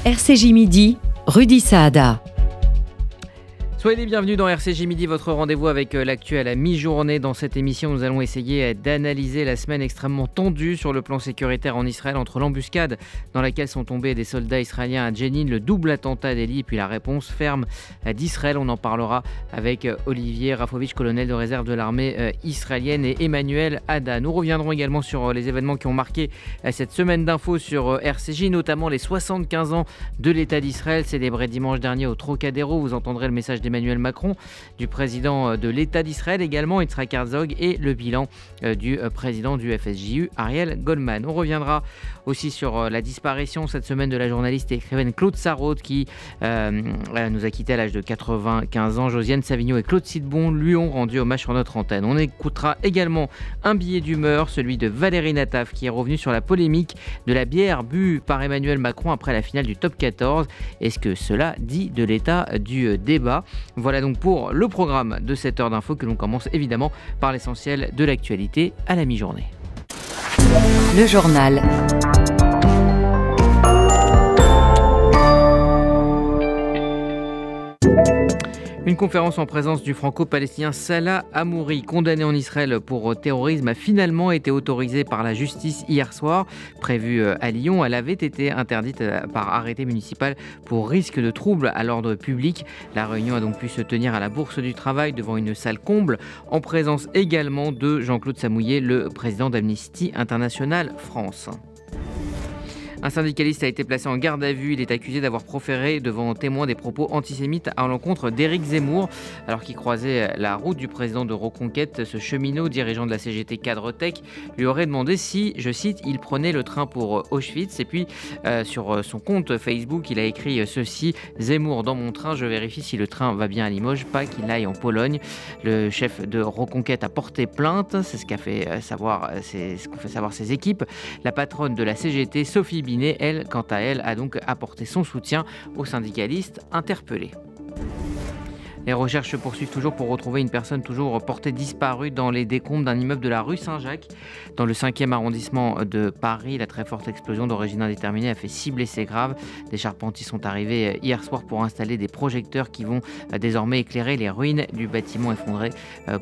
RCJ Midi, Rudy Saada. Soyez les bienvenus dans RCJ Midi, votre rendez-vous avec l'actu à la mi-journée. Dans cette émission, nous allons essayer d'analyser la semaine extrêmement tendue sur le plan sécuritaire en Israël, entre l'embuscade dans laquelle sont tombés des soldats israéliens à Jenin, le double attentat d'Eli et puis la réponse ferme d'Israël. On en parlera avec Olivier Rafovitch, colonel de réserve de l'armée israélienne, et Emmanuel Ada. Nous reviendrons également sur les événements qui ont marqué cette semaine d'infos sur RCJ, notamment les 75 ans de l'État d'Israël célébrés dimanche dernier au Trocadéro. Vous entendrez le message d'Emmanuel Macron, du président de l'État d'Israël également, Yitzhak Herzog, et le bilan du président du FSJU, Ariel Goldman. On reviendra aussi sur la disparition cette semaine de la journaliste et écrivaine Claude Sarraute qui nous a quittés à l'âge de 95 ans. Josiane Savigno et Claude Sidbon lui ont rendu hommage sur notre antenne. On écoutera également un billet d'humeur, celui de Valérie Nataf, qui est revenue sur la polémique de la bière bue par Emmanuel Macron après la finale du Top 14. Est-ce que cela dit de l'état du débat ? Voilà donc pour le programme de cette heure d'info que l'on commence évidemment par l'essentiel de l'actualité à la mi-journée. Le journal. Une conférence en présence du franco-palestinien Salah Hamouri, condamné en Israël pour terrorisme, a finalement été autorisée par la justice hier soir. Prévue à Lyon, elle avait été interdite par arrêté municipal pour risque de trouble à l'ordre public. La réunion a donc pu se tenir à la Bourse du Travail devant une salle comble, en présence également de Jean-Claude Samouillet, le président d'Amnesty International France. Un syndicaliste a été placé en garde à vue. Il est accusé d'avoir proféré devant témoins des propos antisémites à l'encontre d'Éric Zemmour. Alors qu'il croisait la route du président de Reconquête, ce cheminot, dirigeant de la CGT Cadre Tech, lui aurait demandé si, je cite, il prenait le train pour Auschwitz. Et puis, sur son compte Facebook, il a écrit ceci: Zemmour dans mon train, je vérifie si le train va bien à Limoges, pas qu'il aille en Pologne. Le chef de Reconquête a porté plainte. C'est ce qu'ont fait savoir ses équipes. La patronne de la CGT, Sophie Binet, elle, quant à elle, a donc apporté son soutien aux syndicalistes interpellés. Les recherches se poursuivent toujours pour retrouver une personne toujours portée disparue dans les décombres d'un immeuble de la rue Saint-Jacques. Dans le 5e arrondissement de Paris, la très forte explosion d'origine indéterminée a fait 6 blessés graves. Des charpentiers sont arrivés hier soir pour installer des projecteurs qui vont désormais éclairer les ruines du bâtiment effondré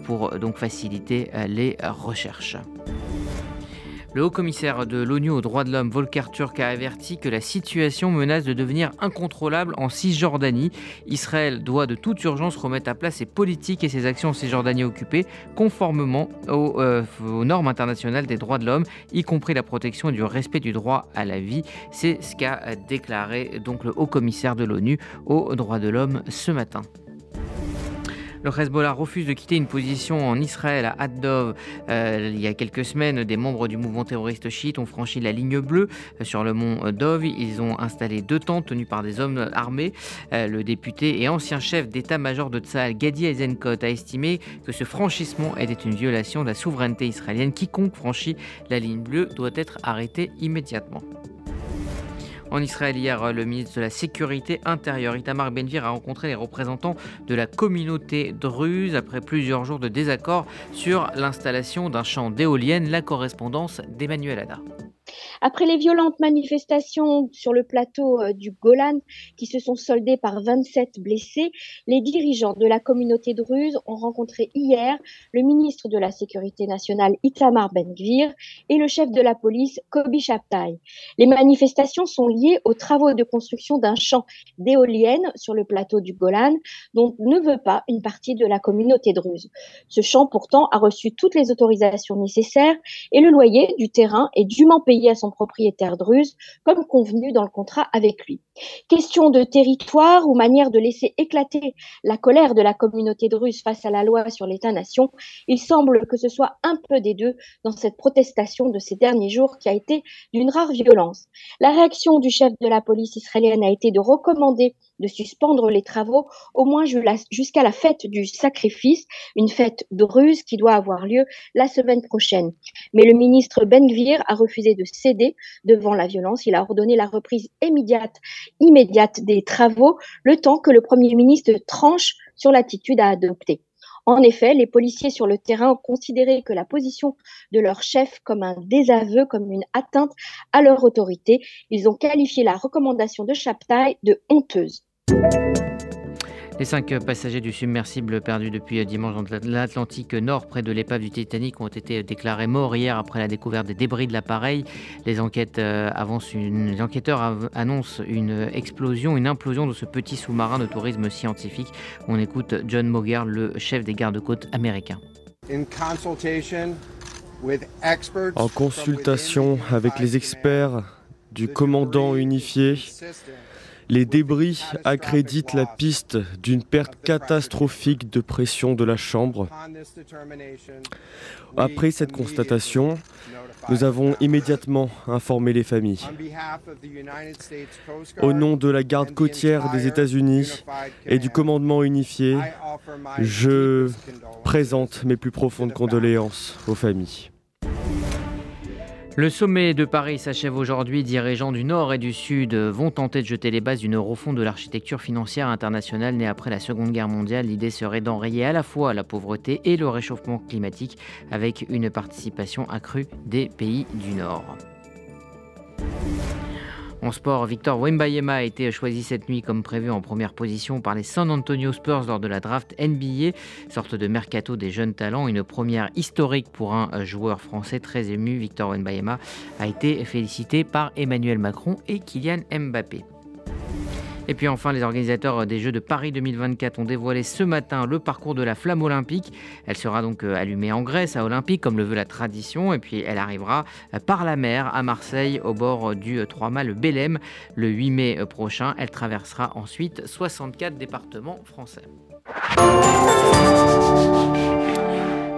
pour donc faciliter les recherches. Le haut-commissaire de l'ONU aux droits de l'homme, Volker Turk, a averti que la situation menace de devenir incontrôlable en Cisjordanie. Israël doit de toute urgence remettre à plat ses politiques et ses actions en Cisjordanie occupée, conformément aux normes internationales des droits de l'homme, y compris la protection et du respect du droit à la vie. C'est ce qu'a déclaré donc le haut-commissaire de l'ONU aux droits de l'homme ce matin. Le Hezbollah refuse de quitter une position en Israël, à Ad-Dov. Il y a quelques semaines, des membres du mouvement terroriste chiite ont franchi la ligne bleue sur le mont Dov. Ils ont installé 2 tentes tenues par des hommes armés. Le député et ancien chef d'état-major de Tsahal, Gadi Eisenkot, a estimé que ce franchissement était une violation de la souveraineté israélienne. Quiconque franchit la ligne bleue doit être arrêté immédiatement. En Israël, hier, le ministre de la Sécurité intérieure, Itamar Ben-Gvir, a rencontré les représentants de la communauté druze après plusieurs jours de désaccord sur l'installation d'un champ d'éoliennes. La correspondance d'Emmanuel Ada. Après les violentes manifestations sur le plateau du Golan qui se sont soldées par 27 blessés, les dirigeants de la communauté druze ont rencontré hier le ministre de la Sécurité nationale Itamar Ben-Gvir et le chef de la police Kobi Shabtai. Les manifestations sont liées aux travaux de construction d'un champ d'éoliennes sur le plateau du Golan dont ne veut pas une partie de la communauté druze. Ce champ pourtant a reçu toutes les autorisations nécessaires et le loyer du terrain est dûment payé à son propriétaire druze, comme convenu dans le contrat avec lui. Question de territoire ou manière de laisser éclater la colère de la communauté druze face à la loi sur l'État-nation, il semble que ce soit un peu des deux dans cette protestation de ces derniers jours qui a été d'une rare violence. La réaction du chef de la police israélienne a été de recommander de suspendre les travaux au moins jusqu'à la fête du sacrifice, une fête druze qui doit avoir lieu la semaine prochaine. Mais le ministre Ben-Gvir a refusé de céder devant la violence. Il a ordonné la reprise immédiate des travaux, le temps que le Premier ministre tranche sur l'attitude à adopter. En effet, les policiers sur le terrain ont considéré que la position de leur chef comme un désaveu, comme une atteinte à leur autorité. Ils ont qualifié la recommandation de Shabtai de honteuse. Les 5 passagers du submersible perdu depuis dimanche dans l'Atlantique Nord près de l'épave du Titanic ont été déclarés morts hier après la découverte des débris de l'appareil. Les enquêteurs annoncent une implosion de ce petit sous-marin de tourisme scientifique. On écoute John Moger, le chef des gardes-côtes américains. En consultation avec les experts du commandant unifié, les débris accréditent la piste d'une perte catastrophique de pression de la chambre. Après cette constatation, nous avons immédiatement informé les familles. Au nom de la garde côtière des États-Unis et du commandement unifié, je présente mes plus profondes condoléances aux familles. Le sommet de Paris s'achève aujourd'hui. Dirigeants du Nord et du Sud vont tenter de jeter les bases d'une refonte de l'architecture financière internationale née après la Seconde Guerre mondiale. L'idée serait d'enrayer à la fois la pauvreté et le réchauffement climatique avec une participation accrue des pays du Nord. En sport, Victor Wembanyama a été choisi cette nuit comme prévu en première position par les San Antonio Spurs lors de la draft NBA, sorte de mercato des jeunes talents, une première historique pour un joueur français très ému. Victor Wembanyama a été félicité par Emmanuel Macron et Kylian Mbappé. Et puis enfin, les organisateurs des Jeux de Paris 2024 ont dévoilé ce matin le parcours de la flamme olympique. Elle sera donc allumée en Grèce, à Olympique, comme le veut la tradition. Et puis elle arrivera par la mer à Marseille, au bord du Trois-Mâts, le Bélem, le 8 mai prochain. Elle traversera ensuite 64 départements français.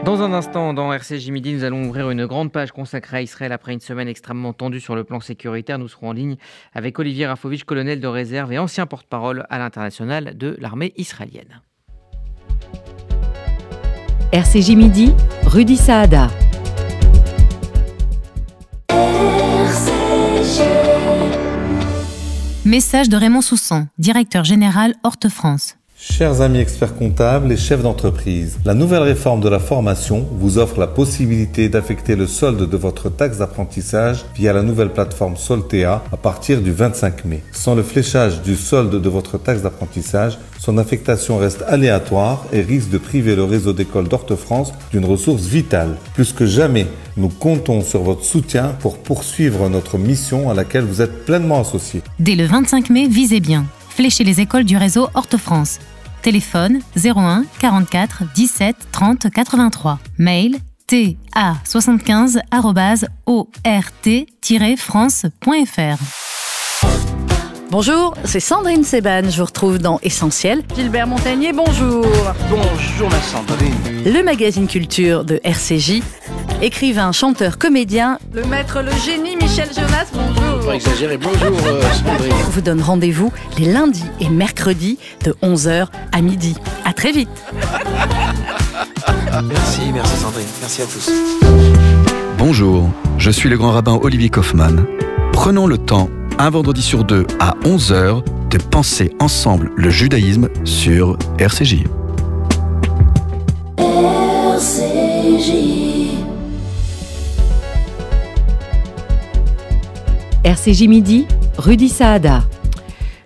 Dans un instant, dans RCJ Midi, nous allons ouvrir une grande page consacrée à Israël après une semaine extrêmement tendue sur le plan sécuritaire. Nous serons en ligne avec Olivier Rafovitch, colonel de réserve et ancien porte-parole à l'international de l'armée israélienne. RCJ Midi, Rudy Saada. Message de Raymond Soussan, directeur général Horte France. Chers amis experts comptables et chefs d'entreprise, la nouvelle réforme de la formation vous offre la possibilité d'affecter le solde de votre taxe d'apprentissage via la nouvelle plateforme Soltea à partir du 25 mai. Sans le fléchage du solde de votre taxe d'apprentissage, son affectation reste aléatoire et risque de priver le réseau d'écoles d'Horte France d'une ressource vitale. Plus que jamais, nous comptons sur votre soutien pour poursuivre notre mission à laquelle vous êtes pleinement associés. Dès le 25 mai, visez bien. Fléchez les écoles du réseau Horte France. Téléphone 01 44 17 30 83. Mail ta75@ort-france.fr. Bonjour, c'est Sandrine Seban. Je vous retrouve dans Essentiel. Gilbert Montagnier, bonjour. Bonjour ma Sandrine. Le magazine culture de RCJ. Écrivain, chanteur, comédien. Le maître, le génie Michel Jonas, bonjour. Pas exagérer, bonjour Sandrine. On vous donne rendez-vous les lundis et mercredis de 11h à midi. À très vite. Merci Sandrine, merci à tous. Bonjour, je suis le grand rabbin Olivier Kaufmann. Prenons le temps, un vendredi sur deux à 11h, de penser ensemble le judaïsme sur RCJ. RCJ Midi, Rudy Saada.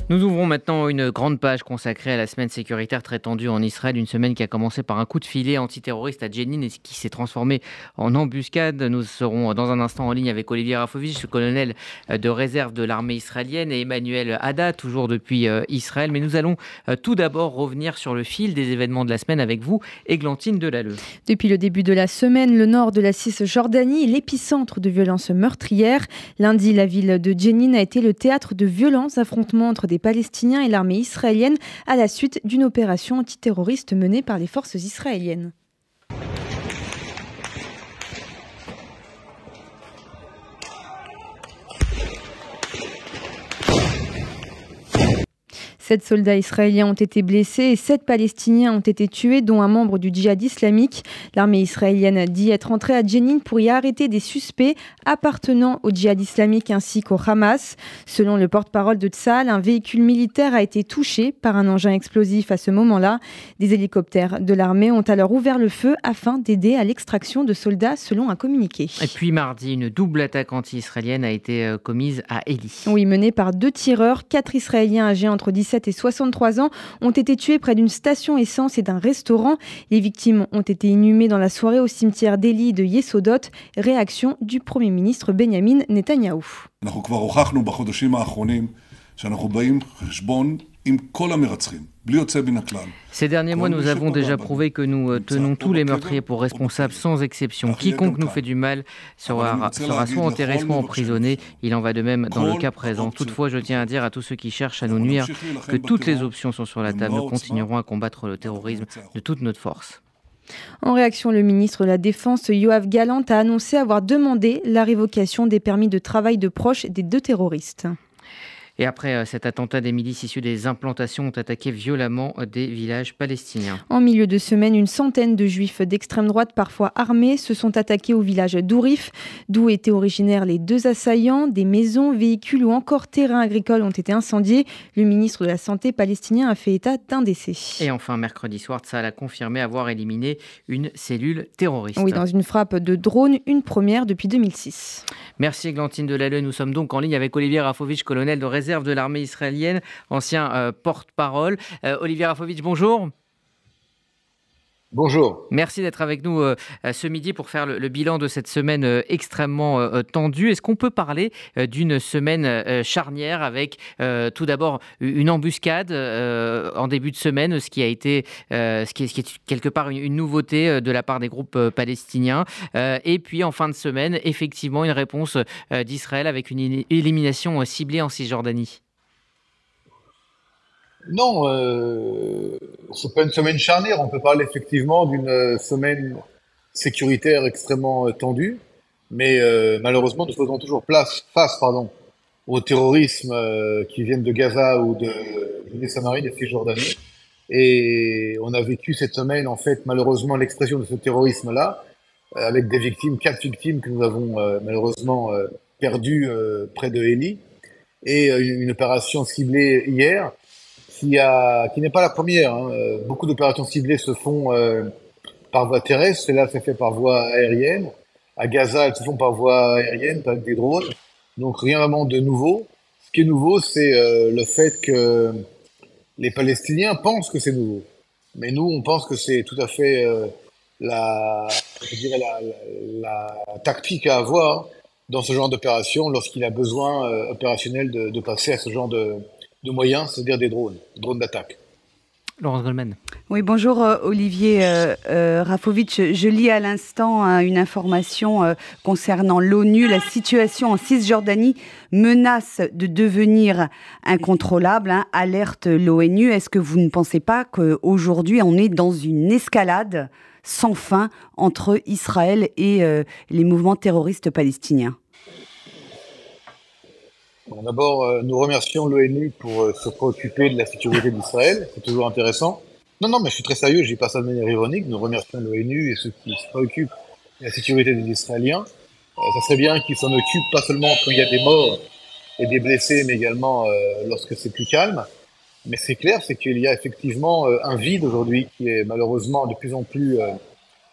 Nous ouvrons maintenant une grande page consacrée à la semaine sécuritaire très tendue en Israël. Une semaine qui a commencé par un coup de filet antiterroriste à Jenin et qui s'est transformé en embuscade. Nous serons dans un instant en ligne avec Olivier Rafovitch, le colonel de réserve de l'armée israélienne, et Emmanuel Haddad, toujours depuis Israël. Mais nous allons tout d'abord revenir sur le fil des événements de la semaine avec vous, Églantine Delalleux. Depuis le début de la semaine, le nord de la Cisjordanie est l'épicentre de violences meurtrières. Lundi, la ville de Jenin a été le théâtre de violents affrontements entre des Palestiniens et l'armée israélienne à la suite d'une opération antiterroriste menée par les forces israéliennes. 7 soldats israéliens ont été blessés et 7 Palestiniens ont été tués, dont un membre du djihad islamique. L'armée israélienne dit être entrée à Jenin pour y arrêter des suspects appartenant au djihad islamique ainsi qu'au Hamas. Selon le porte-parole de Tsahal, un véhicule militaire a été touché par un engin explosif à ce moment-là. Des hélicoptères de l'armée ont alors ouvert le feu afin d'aider à l'extraction de soldats, selon un communiqué. Et puis mardi, une double attaque anti-israélienne a été commise à Eli. Oui, menée par 2 tireurs. 4 Israéliens âgés entre 17 et 63 ans ont été tués près d'une station essence et d'un restaurant. Les victimes ont été inhumées dans la soirée au cimetière d'Eli de Yesodot. Réaction du Premier ministre Benjamin Netanyahou. Ces derniers mois, nous avons déjà prouvé que nous tenons tous les meurtriers pour responsables sans exception. Quiconque nous fait du mal sera soit enterré, soit emprisonné. Il en va de même dans le cas présent. Toutefois, je tiens à dire à tous ceux qui cherchent à nous nuire que toutes les options sont sur la table. Nous continuerons à combattre le terrorisme de toute notre force. En réaction, le ministre de la Défense, Yoav Gallant, a annoncé avoir demandé la révocation des permis de travail de proches des 2 terroristes. Et après cet attentat, des milices issues des implantations ont attaqué violemment des villages palestiniens. En milieu de semaine, une centaine de juifs d'extrême droite, parfois armés, se sont attaqués au village d'Ourif, d'où étaient originaires les 2 assaillants. Des maisons, véhicules ou encore terrains agricoles ont été incendiés. Le ministre de la Santé palestinien a fait état d'un décès. Et enfin, mercredi soir, Tsahal a confirmé avoir éliminé une cellule terroriste. Oui, dans une frappe de drone, une première depuis 2006. Merci Églantine Delalleux. Nous sommes donc en ligne avec Olivier Rafovitch, colonel de réserve de l'armée israélienne, ancien porte-parole. Olivier Rafovitch, bonjour. Bonjour. Merci d'être avec nous ce midi pour faire le bilan de cette semaine extrêmement tendue. Est-ce qu'on peut parler d'une semaine charnière avec tout d'abord une embuscade en début de semaine, ce qui est quelque part une nouveauté de la part des groupes palestiniens, et puis en fin de semaine, effectivement, une réponse d'Israël avec une élimination ciblée en Cisjordanie? Non, c'est pas une semaine charnière. On peut parler effectivement d'une semaine sécuritaire extrêmement tendue, mais malheureusement, nous faisons toujours face au terrorisme qui viennent de Gaza ou de Judée-Samarie, de Cisjordanie. Et on a vécu cette semaine, en fait, malheureusement, l'expression de ce terrorisme-là, avec des victimes, 4 victimes que nous avons malheureusement perdues près de Eli, et une opération ciblée hier, qui n'est pas la première. Beaucoup d'opérations ciblées se font par voie terrestre, celle-là s'est fait par voie aérienne. À Gaza, elles se font par voie aérienne, avec des drones. Donc rien vraiment de nouveau. Ce qui est nouveau, c'est le fait que les Palestiniens pensent que c'est nouveau. Mais nous, on pense que c'est tout à fait la tactique à avoir dans ce genre d'opération lorsqu'il a besoin opérationnel de passer à ce genre de moyens, c'est-à-dire des drones d'attaque. Laurence Goldman. Oui, bonjour Olivier Rafovitch. Je lis à l'instant une information concernant l'ONU. La situation en Cisjordanie menace de devenir incontrôlable, alerte l'ONU. Est-ce que vous ne pensez pas qu'aujourd'hui on est dans une escalade sans fin entre Israël et les mouvements terroristes palestiniens ? Bon, d'abord, nous remercions l'ONU pour se préoccuper de la sécurité d'Israël. C'est toujours intéressant. Non, mais je suis très sérieux, je dis pas ça de manière ironique. Nous remercions l'ONU et ceux qui se préoccupent de la sécurité des Israéliens. Ça serait bien qu'ils s'en occupent pas seulement quand il y a des morts et des blessés, mais également lorsque c'est plus calme. Mais c'est clair, c'est qu'il y a effectivement un vide aujourd'hui qui est malheureusement de plus en plus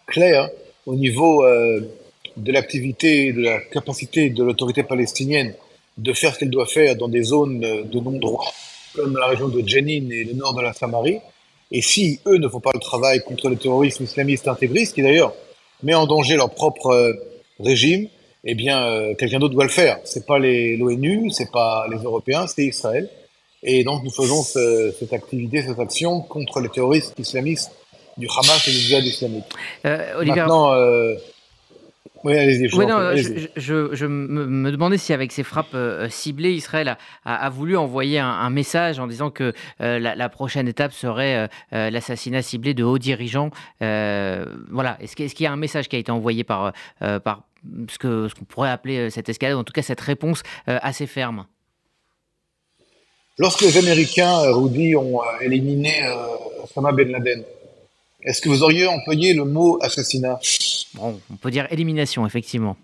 clair au niveau de l'activité et de la capacité de l'autorité palestinienne de faire ce qu'elle doit faire dans des zones de non-droit, comme la région de Jenin et le nord de la Samarie. Et si eux ne font pas le travail contre le terrorisme islamiste intégriste, qui d'ailleurs met en danger leur propre régime, eh bien, quelqu'un d'autre doit le faire. C'est pas l'ONU, c'est pas les Européens, c'est Israël. Et donc, nous faisons cette activité, cette action contre les terroristes islamistes du Hamas et du djihad islamique. Olivier, maintenant, oui, allez-y. Je me demandais si avec ces frappes ciblées, Israël a voulu envoyer un message en disant que la prochaine étape serait l'assassinat ciblé de hauts dirigeants. Voilà. Est-ce qu'il y a un message qui a été envoyé par ce qu'on pourrait appeler cette escalade, ou en tout cas cette réponse assez ferme? Lorsque les Américains, Rudy, ont éliminé Osama Ben Laden, est-ce que vous auriez employé le mot assassinat? Bon, on peut dire élimination, effectivement.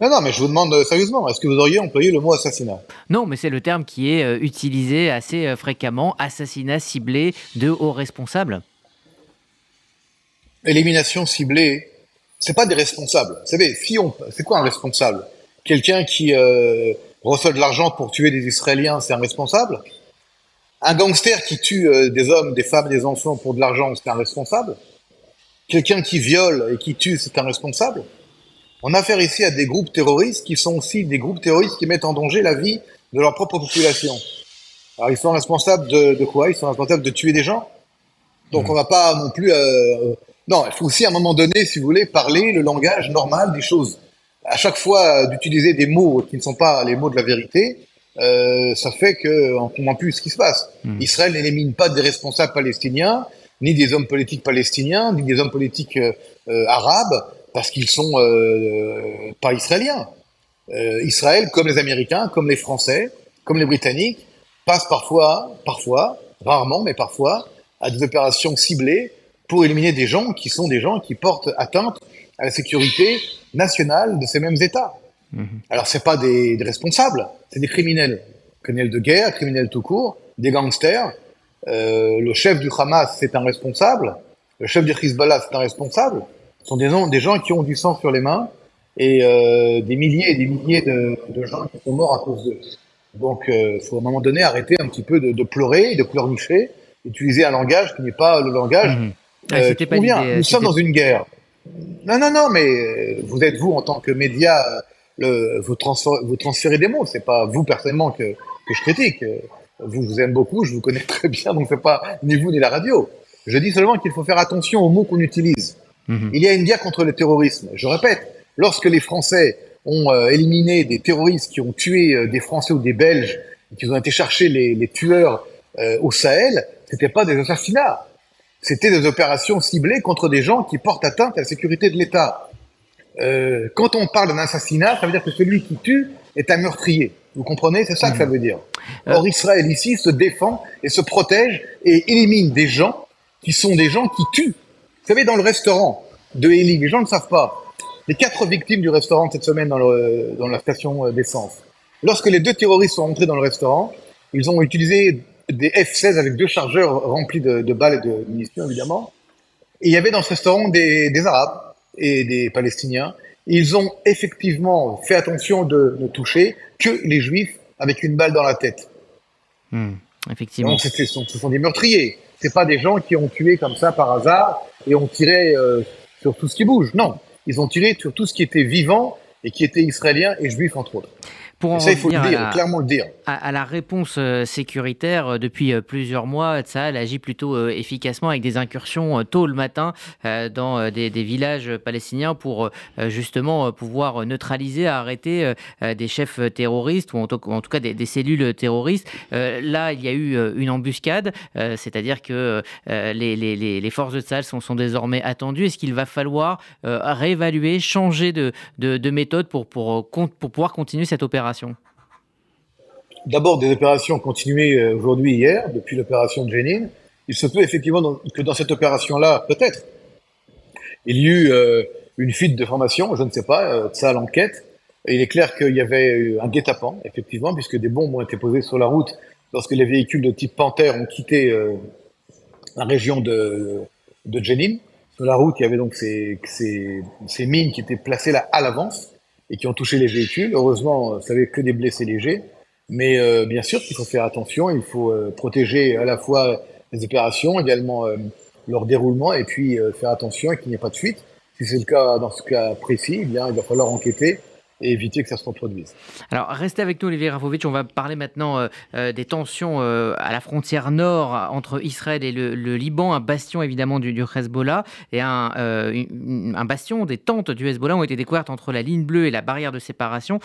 Non, mais je vous demande sérieusement, est-ce que vous auriez employé le mot assassinat? Non, mais c'est le terme qui est utilisé assez fréquemment, assassinat ciblé de hauts responsables. Élimination ciblée, c'est pas des responsables. Vous savez, c'est quoi un responsable? Quelqu'un qui reçoit de l'argent pour tuer des Israéliens, c'est un responsable? Un gangster qui tue des hommes, des femmes, des enfants pour de l'argent, c'est un responsable? Quelqu'un qui viole et qui tue, c'est un responsable? On a affaire ici à des groupes terroristes qui sont aussi des groupes terroristes qui mettent en danger la vie de leur propre population. Alors ils sont responsables de quoi? Ils sont responsables de tuer des gens? Donc on va pas non plus... Non, il faut aussi à un moment donné, si vous voulez, parler le langage normal des choses. À chaque fois d'utiliser des mots qui ne sont pas les mots de la vérité, ça fait qu'on ne comprend plus ce qui se passe. Israël n'élimine pas des responsables palestiniens, ni des hommes politiques palestiniens, ni des hommes politiques arabes, parce qu'ils sont pas israéliens. Israël, comme les Américains, comme les Français, comme les Britanniques, passe parfois, rarement, mais parfois, à des opérations ciblées pour éliminer des gens qui sont des gens qui portent atteinte à la sécurité nationale de ces mêmes États. Alors, c'est pas des responsables, c'est des criminels. Criminels de guerre, criminels tout court, des gangsters. Le chef du Hamas, c'est un responsable. Le chef du Hezbollah, c'est un responsable. Ce sont des gens qui ont du sang sur les mains et des milliers et des milliers de gens qui sont morts à cause d'eux. Donc, il faut à un moment donné arrêter un petit peu de pleurer, de pleurnicher, utiliser un langage qui n'est pas le langage qui convient. Nous sommes dans une guerre. Non, mais vous en tant que média, vous transférez des mots. C'est pas vous personnellement que je critique. Vous aime beaucoup, je vous connais très bien, donc c'est pas ni vous ni la radio. Je dis seulement qu'il faut faire attention aux mots qu'on utilise. Il y a une guerre contre le terrorisme. Je répète, lorsque les Français ont éliminé des terroristes qui ont tué des Français ou des Belges, et qu'ils ont été chercher les tueurs au Sahel, c'était pas des assassinats. C'était des opérations ciblées contre des gens qui portent atteinte à la sécurité de l'État. Quand on parle d'un assassinat, ça veut dire que celui qui tue est un meurtrier. Vous comprenez? C'est ça que ça veut dire. Or, Israël, ici, se défend et se protège et élimine des gens qui sont des gens qui tuent. Vous savez, dans le restaurant de Eli, les gens ne savent pas. Les 4 victimes du restaurant cette semaine dans la station d'essence. Lorsque les 2 terroristes sont entrés dans le restaurant, ils ont utilisé des F-16 avec 2 chargeurs remplis de balles et de munitions, évidemment. Et il y avait dans ce restaurant des Arabes et des Palestiniens. Ils ont effectivement fait attention de ne toucher que les Juifs avec une balle dans la tête. Effectivement. Donc, ce sont des meurtriers. C'est pas des gens qui ont tué comme ça par hasard et ont tiré sur tout ce qui bouge. Non, ils ont tiré sur tout ce qui était vivant et qui était israélien et juif, entre autres. Pour en ça, il faut le dire, revenir clairement le dire. À la réponse sécuritaire, depuis plusieurs mois, Tsahal agit plutôt efficacement avec des incursions tôt le matin dans des villages palestiniens pour justement pouvoir neutraliser, arrêter des chefs terroristes ou en tout cas des cellules terroristes. Là, il y a eu une embuscade, c'est-à-dire que les forces de Tsahal sont désormais attendues. Est-ce qu'il va falloir réévaluer, changer de méthode pour pouvoir continuer cette opération? D'abord, des opérations continuées aujourd'hui, hier, depuis l'opération de Jenin. Il se peut effectivement que dans cette opération-là, peut-être, il y eut une fuite de formation, je ne sais pas, Tsahal enquête. Et il est clair qu'il y avait un guet-apens, effectivement, puisque des bombes ont été posées sur la route lorsque les véhicules de type Panther ont quitté la région de Jenin. Sur la route, il y avait donc ces mines qui étaient placées là à l'avance et qui ont touché les véhicules. Heureusement, ça n'avait que des blessés légers. Mais bien sûr qu'il faut faire attention, il faut protéger à la fois les opérations, également leur déroulement, et puis faire attention qu'il n'y ait pas de fuite. Si c'est le cas, dans ce cas précis, eh bien, il va falloir enquêter et éviter que ça se reproduise. Alors, restez avec nous, Olivier Rafovitch. On va parler maintenant des tensions à la frontière nord entre Israël et le Liban, un bastion évidemment du Hezbollah, et un bastion des tentes du Hezbollah ont été découvertes entre la ligne bleue et la barrière de séparation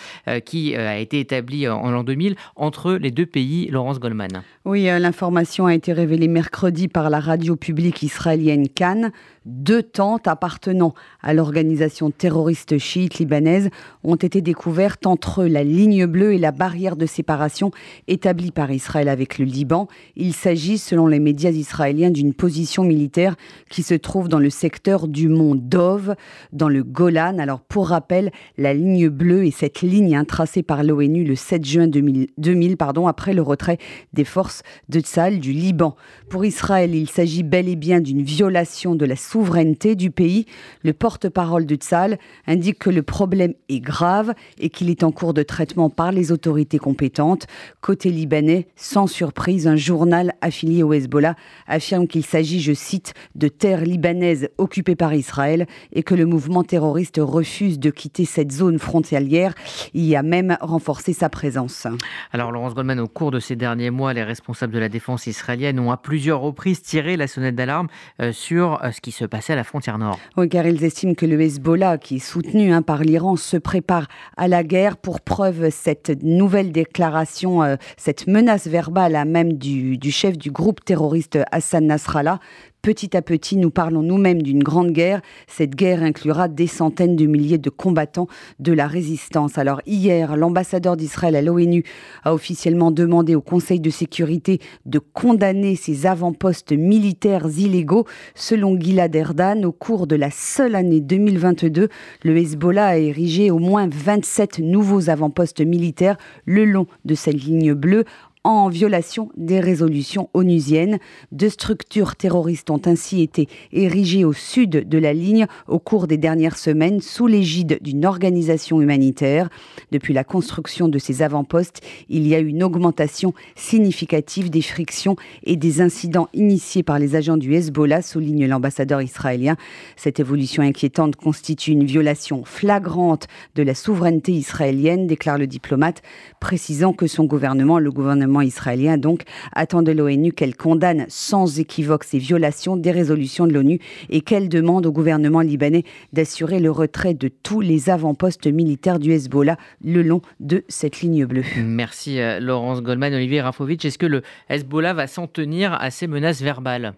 qui a été établie en l'an 2000 entre les deux pays. Laurence Goldman. Oui, l'information a été révélée mercredi par la radio publique israélienne Cannes. 2 tentes appartenant à l'organisation terroriste chiite libanaise ont été découvertes entre la ligne bleue et la barrière de séparation établie par Israël avec le Liban. Il s'agit, selon les médias israéliens, d'une position militaire qui se trouve dans le secteur du mont Dov, dans le Golan. Alors, pour rappel, la ligne bleue est cette ligne tracée par l'ONU le 7 juin 2000, après le retrait des forces de Tsahal du Liban. Pour Israël, il s'agit bel et bien d'une violation de la souveraineté du pays. Le porte-parole de Tsahal indique que le problème est grave et qu'il est en cours de traitement par les autorités compétentes. Côté libanais, sans surprise, un journal affilié au Hezbollah affirme qu'il s'agit, je cite, de terres libanaises occupées par Israël et que le mouvement terroriste refuse de quitter cette zone frontalière. Il y a même renforcé sa présence. Alors Laurence Goldman, au cours de ces derniers mois, les responsables de la défense israélienne ont à plusieurs reprises tiré la sonnette d'alarme sur ce qui se passait à la frontière nord. Oui, car ils estiment que le Hezbollah, qui est soutenu par l'Iran, se prépare à la guerre. Pour preuve, cette nouvelle déclaration, cette menace verbale même du chef du groupe terroriste Hassan Nasrallah. Petit à petit, nous parlons nous-mêmes d'une grande guerre. Cette guerre inclura des centaines de milliers de combattants de la résistance. Alors hier, l'ambassadeur d'Israël à l'ONU a officiellement demandé au Conseil de sécurité de condamner ces avant-postes militaires illégaux. Selon Gilad Erdan, au cours de la seule année 2022, le Hezbollah a érigé au moins 27 nouveaux avant-postes militaires le long de cette ligne bleue, en violation des résolutions onusiennes. 2 structures terroristes ont ainsi été érigées au sud de la ligne au cours des dernières semaines sous l'égide d'une organisation humanitaire. Depuis la construction de ces avant-postes, il y a eu une augmentation significative des frictions et des incidents initiés par les agents du Hezbollah, souligne l'ambassadeur israélien. Cette évolution inquiétante constitue une violation flagrante de la souveraineté israélienne, déclare le diplomate, précisant que son gouvernement, le gouvernement israélien donc, attend de l'ONU qu'elle condamne sans équivoque ces violations des résolutions de l'ONU et qu'elle demande au gouvernement libanais d'assurer le retrait de tous les avant-postes militaires du Hezbollah le long de cette ligne bleue. Merci Laurence Goldman. Olivier Rafovitch, est-ce que le Hezbollah va s'en tenir à ces menaces verbales ?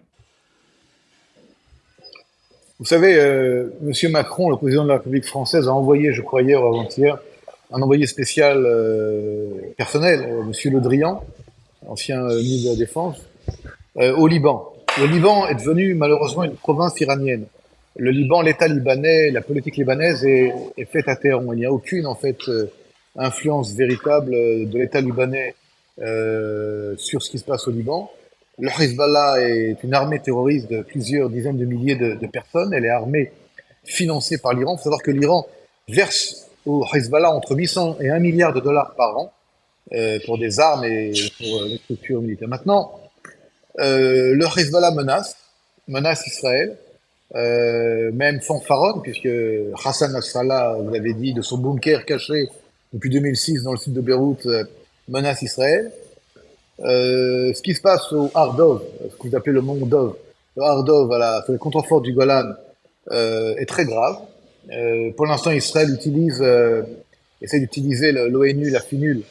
Vous savez, M. Macron, le président de la République française, a envoyé, je crois hier ou avant-hier, un envoyé spécial personnel, M. Le Drian, ancien ministre de la Défense, au Liban. Le Liban est devenu malheureusement une province iranienne. Le Liban, l'État libanais, la politique libanaise est faite à terre. Il n'y a aucune en fait influence véritable de l'État libanais sur ce qui se passe au Liban. Le Hezbollah est une armée terroriste de plusieurs dizaines de milliers de personnes. Elle est armée, financée par l'Iran. Il faut savoir que l'Iran verse au Hezbollah entre 800 et 1 milliard de dollars par an pour des armes et pour les structures militaires. Maintenant, le Hezbollah menace Israël, même fanfaronne, puisque Hassan Nasrallah, vous l'avez dit, de son bunker caché depuis 2006 dans le sud de Beyrouth, menace Israël. Ce qui se passe au Har Dov, ce que vous appelez le mont Dov, le Har Dov, sur les contreforts du Golan, est très grave. Pour l'instant, Israël essaie d'utiliser l'ONU, la FINUL,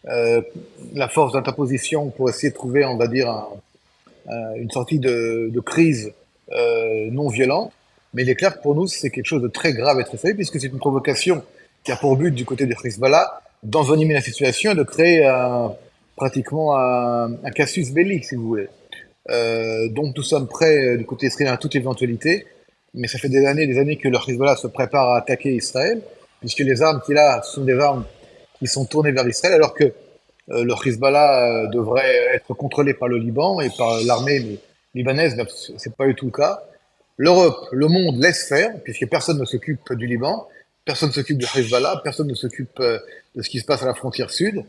la force d'interposition pour essayer de trouver, on va dire, une sortie de crise non violente. Mais il est clair que pour nous, c'est quelque chose de très grave et très sérieux, puisque c'est une provocation qui a pour but, du côté du Hezbollah, d'envenimer la situation et de créer pratiquement un casus belli, si vous voulez. Donc nous sommes prêts, du côté israélien, à toute éventualité. Mais ça fait des années que le Hezbollah se prépare à attaquer Israël, puisque les armes qu'il a sont des armes qui sont tournées vers Israël, alors que le Hezbollah devrait être contrôlé par le Liban et par l'armée libanaise. C'est pas du tout le cas. L'Europe, le monde laisse faire, puisque personne ne s'occupe du Liban, personne ne s'occupe du Hezbollah, personne ne s'occupe de ce qui se passe à la frontière sud.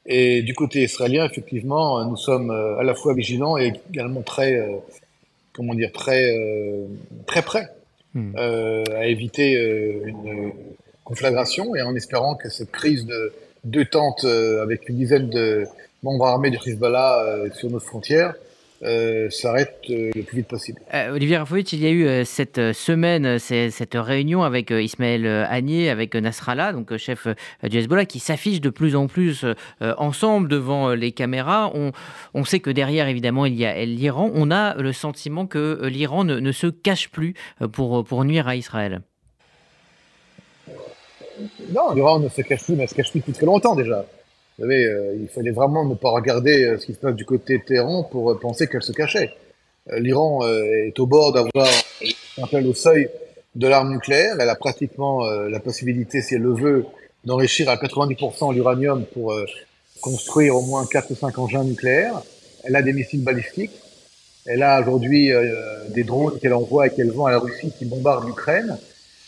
Et du côté israélien, effectivement, nous sommes à la fois vigilants et également très prêt à éviter une conflagration, et en espérant que cette crise de 2 tentes avec une dizaine de membres armés du Hezbollah sur notre frontière s'arrête le plus vite possible. Olivier Rafovitch, il y a eu cette semaine cette réunion avec Ismaël Haniyeh, avec Nasrallah, donc chef du Hezbollah, qui s'affiche de plus en plus ensemble devant les caméras. On sait que derrière, évidemment, il y a l'Iran. On a le sentiment que l'Iran ne se cache plus pour nuire à Israël. Non, l'Iran ne se cache plus, mais elle se cache plus depuis très longtemps déjà. Vous savez, il fallait vraiment ne pas regarder ce qui se passe du côté de Téhéran pour penser qu'elle se cachait. L'Iran est au bord d'avoir un peu au seuil de l'arme nucléaire. Elle a pratiquement la possibilité, si elle le veut, d'enrichir à 90% l'uranium pour construire au moins 4 ou 5 engins nucléaires. Elle a des missiles balistiques. Elle a aujourd'hui des drones qu'elle envoie et qu'elle vend à la Russie qui bombardent l'Ukraine.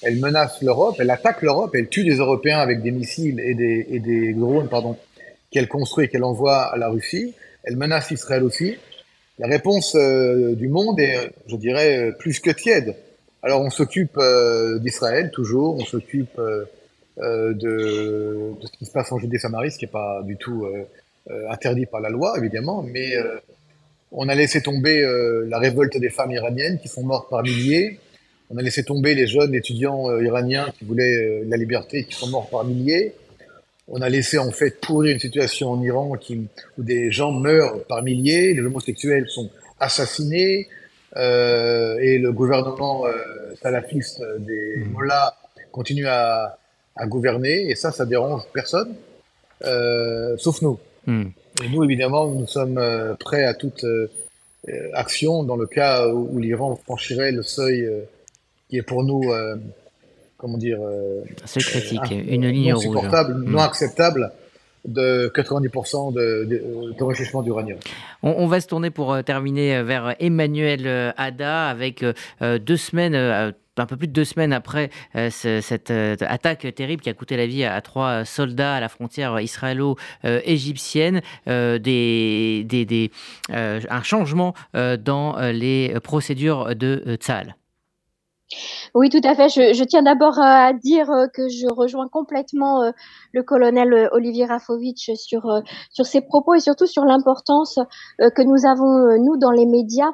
Elle menace l'Europe, elle attaque l'Europe, elle tue des Européens avec des missiles et des drones, qu'elle construit et qu'elle envoie à la Russie. Elle menace Israël aussi. La réponse du monde est, je dirais, plus que tiède. Alors on s'occupe d'Israël toujours, on s'occupe de ce qui se passe en Judée-Samarie, ce qui n'est pas du tout interdit par la loi, évidemment, mais on a laissé tomber la révolte des femmes iraniennes qui sont mortes par milliers. On a laissé tomber les jeunes étudiants iraniens qui voulaient la liberté, qui sont morts par milliers. On a laissé en fait pourrir une situation en Iran où des gens meurent par milliers, les homosexuels sont assassinés, et le gouvernement salafiste des mollahs continue à gouverner, et ça dérange personne, sauf nous. Et nous, évidemment, nous sommes prêts à toute action dans le cas où l'Iran franchirait le seuil qui est pour nous, c'est critique, une ligne rouge. Non supportable, non acceptable de 90% d'enrichissement d'uranium. On va se tourner pour terminer vers Emmanuel Ada avec 2 semaines. Un peu plus de 2 semaines après cette attaque terrible qui a coûté la vie à 3 soldats à la frontière israélo-égyptienne, un changement dans les procédures de Tsahal. Oui, tout à fait. Je tiens d'abord à dire que je rejoins complètement le colonel Olivier Rafovitch sur ses propos et surtout sur l'importance que nous avons, nous, dans les médias,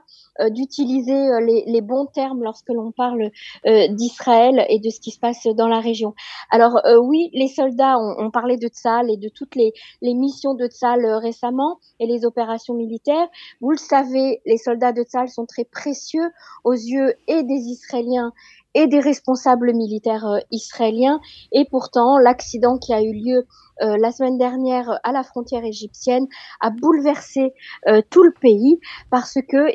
d'utiliser les bons termes lorsque l'on parle d'Israël et de ce qui se passe dans la région. Alors oui, les soldats ont parlé de Tsahal et de toutes les missions de Tsahal récemment et les opérations militaires. Vous le savez, les soldats de Tsahal sont très précieux aux yeux et des Israéliens et des responsables militaires israéliens. Et pourtant, l'accident qui a eu lieu la semaine dernière à la frontière égyptienne a bouleversé tout le pays parce que,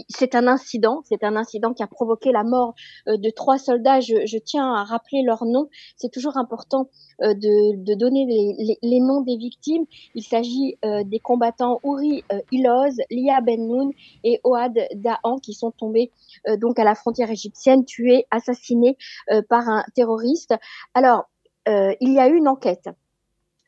c'est un incident qui a provoqué la mort de 3 soldats. Je tiens à rappeler leurs noms. C'est toujours important de donner les noms des victimes. Il s'agit des combattants Uri Iloz, Lia Ben-Noun et Ohad Dahan qui sont tombés donc à la frontière égyptienne, tués, assassinés par un terroriste. Alors, il y a eu une enquête.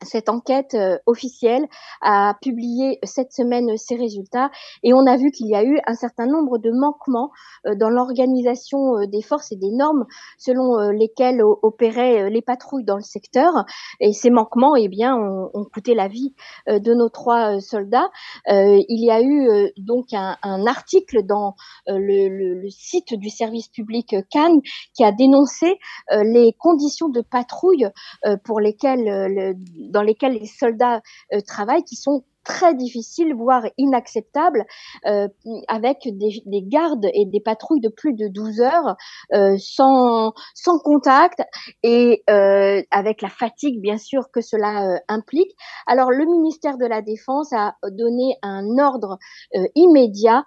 Cette enquête officielle a publié cette semaine ses résultats et on a vu qu'il y a eu un certain nombre de manquements dans l'organisation des forces et des normes selon lesquelles opéraient les patrouilles dans le secteur. Et ces manquements, ont coûté la vie de nos 3 soldats. Il y a eu donc un article dans le site du service public Cannes qui a dénoncé les conditions de patrouille dans lesquels les soldats travaillent, qui sont très difficiles, voire inacceptables, avec des gardes et des patrouilles de plus de 12 heures sans contact et avec la fatigue, bien sûr, que cela implique. Alors, le ministère de la Défense a donné un ordre immédiat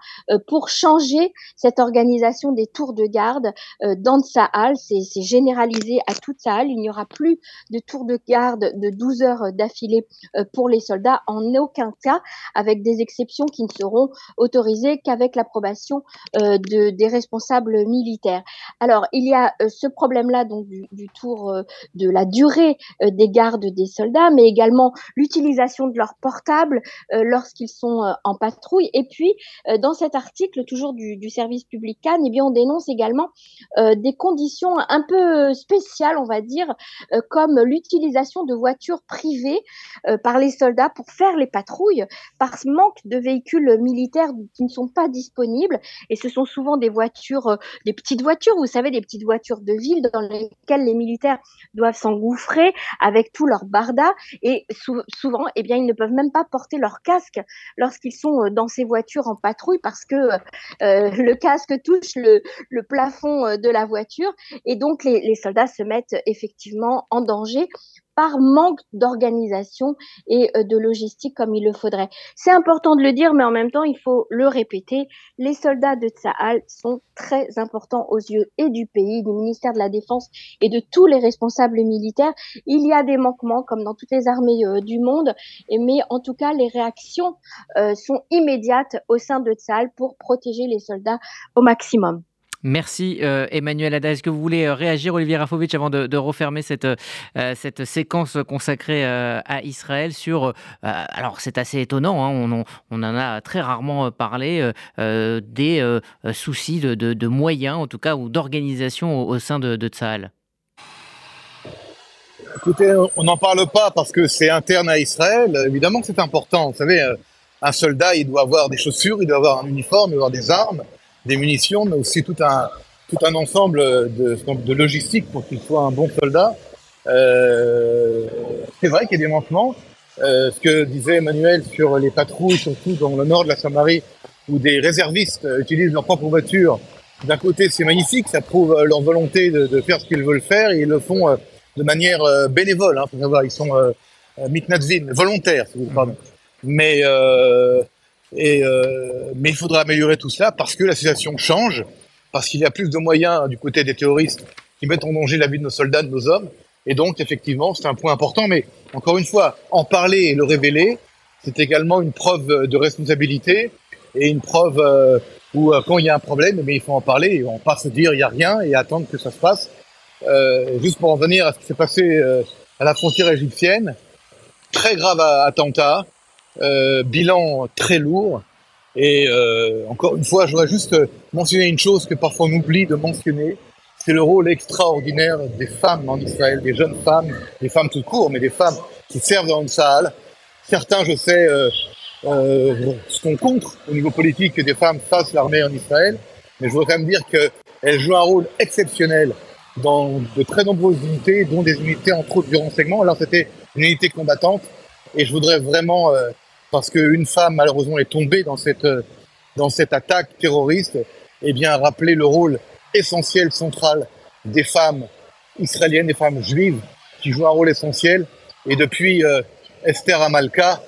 pour changer cette organisation des tours de garde dans Tsahal. C'est généralisé à toute Tsahal. Il n'y aura plus de tours de garde de 12 heures d'affilée pour les soldats, en aucun cas, avec des exceptions qui ne seront autorisées qu'avec l'approbation des responsables militaires. Alors, il y a ce problème-là donc du tour de la durée des gardes des soldats, mais également l'utilisation de leur portable lorsqu'ils sont en patrouille. Et puis, dans cet article, toujours du service public Cannes, on dénonce également des conditions un peu spéciales, on va dire, comme l'utilisation de voitures privées par les soldats pour faire les patrouilles. patrouille par manque de véhicules militaires qui ne sont pas disponibles. Et ce sont souvent des voitures, des petites voitures, vous savez, des petites voitures de ville dans lesquelles les militaires doivent s'engouffrer avec tout leur barda. Et souvent, eh bien, ils ne peuvent même pas porter leur casque lorsqu'ils sont dans ces voitures en patrouille parce que le casque touche le plafond de la voiture. Et donc, les soldats se mettent effectivement en danger par manque d'organisation et de logistique comme il le faudrait. C'est important de le dire, mais en même temps, il faut le répéter. Les soldats de Tsahal sont très importants aux yeux et du pays, du ministère de la Défense et de tous les responsables militaires. Il y a des manquements, comme dans toutes les armées du monde, mais en tout cas, les réactions sont immédiates au sein de Tsahal pour protéger les soldats au maximum. Merci Emmanuel Ada. Est-ce que vous voulez réagir, Olivier Rafovitch, avant de refermer cette séquence consacrée à Israël sur... alors c'est assez étonnant, hein, on en a très rarement parlé, des soucis de moyens, en tout cas, ou d'organisation au sein de Tsahal. Écoutez, on n'en parle pas parce que c'est interne à Israël. Évidemment que c'est important. Vous savez, un soldat, il doit avoir des chaussures, il doit avoir un uniforme, il doit avoir des armes, des munitions, mais aussi tout un ensemble de logistique pour qu'il soit un bon soldat. C'est vrai qu'il y a des manquements. Ce que disait Emmanuel sur les patrouilles, surtout dans le nord de la Samarie, où des réservistes utilisent leur propre voiture. D'un côté, c'est magnifique, ça prouve leur volonté de faire ce qu'ils veulent faire, et ils le font de manière bénévole. Faut savoir, ils sont mitnatzvin, volontaires, si vous voulez, pardon. Mais il faudra améliorer tout cela parce que la situation change, parce qu'il y a plus de moyens du côté des terroristes qui mettent en danger la vie de nos soldats, de nos hommes. Et donc, effectivement, c'est un point important. Mais encore une fois, en parler et le révéler, c'est également une preuve de responsabilité et une preuve où quand il y a un problème, mais il faut en parler et on ne pas se dire il n'y a rien et attendre que ça se passe. Juste pour en venir à ce qui s'est passé à la frontière égyptienne, très grave attentat. Bilan très lourd et encore une fois je voudrais juste mentionner une chose que parfois on oublie de mentionner, c'est le rôle extraordinaire des femmes en Israël, des jeunes femmes, des femmes tout court, mais des femmes qui servent dans le Tsahal. Certains, je sais, sont contre au niveau politique que des femmes fassent l'armée en Israël, mais je voudrais quand même dire qu'elles jouent un rôle exceptionnel dans de très nombreuses unités, dont des unités entre autres du renseignement. Alors c'était une unité combattante. Et je voudrais vraiment, parce qu'une femme malheureusement est tombée dans cette attaque terroriste, eh bien rappeler le rôle essentiel, central des femmes israéliennes, des femmes juives, qui jouent un rôle essentiel. Et depuis Esther Amalka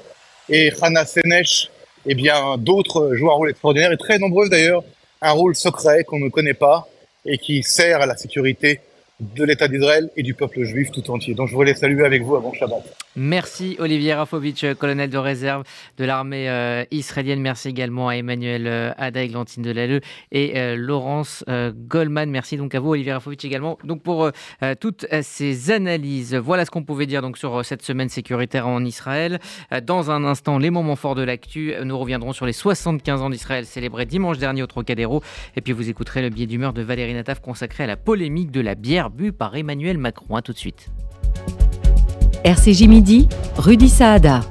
et Hana Senesh, eh bien d'autres jouent un rôle extraordinaire et très nombreuses d'ailleurs, un rôle secret qu'on ne connaît pas et qui sert à la sécurité de l'État d'Israël et du peuple juif tout entier. Donc je voulais les saluer avec vous avant Shabbat. Merci Olivier Rafovitch, colonel de réserve de l'armée israélienne. Merci également à Emmanuel Ada, Églantine Delalleux et Laurence Goldman. Merci donc à vous Olivier Rafovitch également donc pour toutes ces analyses. Voilà ce qu'on pouvait dire donc sur cette semaine sécuritaire en Israël. Dans un instant, les moments forts de l'actu. Nous reviendrons sur les 75 ans d'Israël célébrés dimanche dernier au Trocadéro. Et puis vous écouterez le billet d'humeur de Valérie Nataf consacré à la polémique de la bière bu par Emmanuel Macron. À tout de suite. RCJ Midi, Rudy Saada.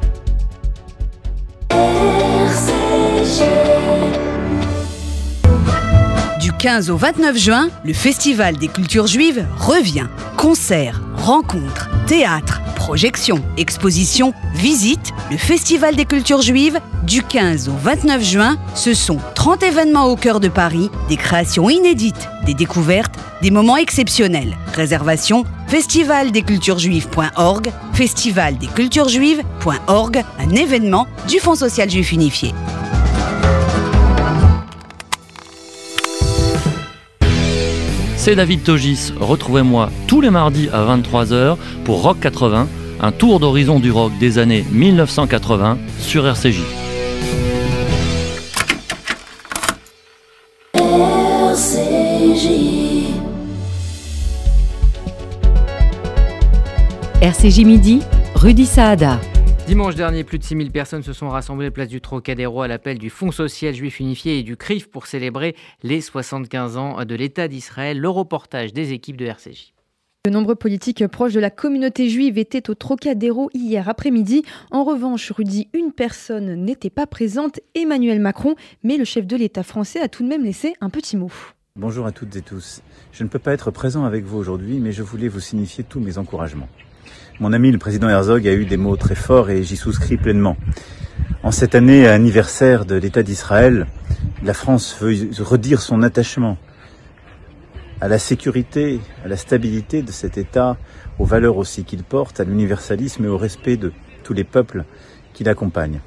Du 15 au 29 juin, le Festival des cultures juives revient. Concerts, rencontres, théâtre, projections, expositions, visites. Le Festival des cultures juives, du 15 au 29 juin, ce sont 30 événements au cœur de Paris, des créations inédites, des découvertes, des moments exceptionnels. Réservation festivaldesculturesjuives.org, festivaldesculturesjuives.org, un événement du Fonds social juif unifié. C'est David Togis, retrouvez-moi tous les mardis à 23h pour Rock 80, un tour d'horizon du rock des années 1980 sur RCJ. RCJ Midi, Rudy Saada. Dimanche dernier, plus de 6000 personnes se sont rassemblées place du Trocadéro à l'appel du Fonds social juif unifié et du CRIF pour célébrer les 75 ans de l'État d'Israël. Le reportage des équipes de RCJ. De nombreux politiques proches de la communauté juive étaient au Trocadéro hier après-midi. En revanche, Rudy, une personne n'était pas présente, Emmanuel Macron, mais le chef de l'État français a tout de même laissé un petit mot. Bonjour à toutes et tous. Je ne peux pas être présent avec vous aujourd'hui, mais je voulais vous signifier tous mes encouragements. Mon ami le président Herzog a eu des mots très forts et j'y souscris pleinement. En cette année anniversaire de l'État d'Israël, la France veut redire son attachement à la sécurité, à la stabilité de cet État, aux valeurs aussi qu'il porte, à l'universalisme et au respect de tous les peuples qui l'accompagnent.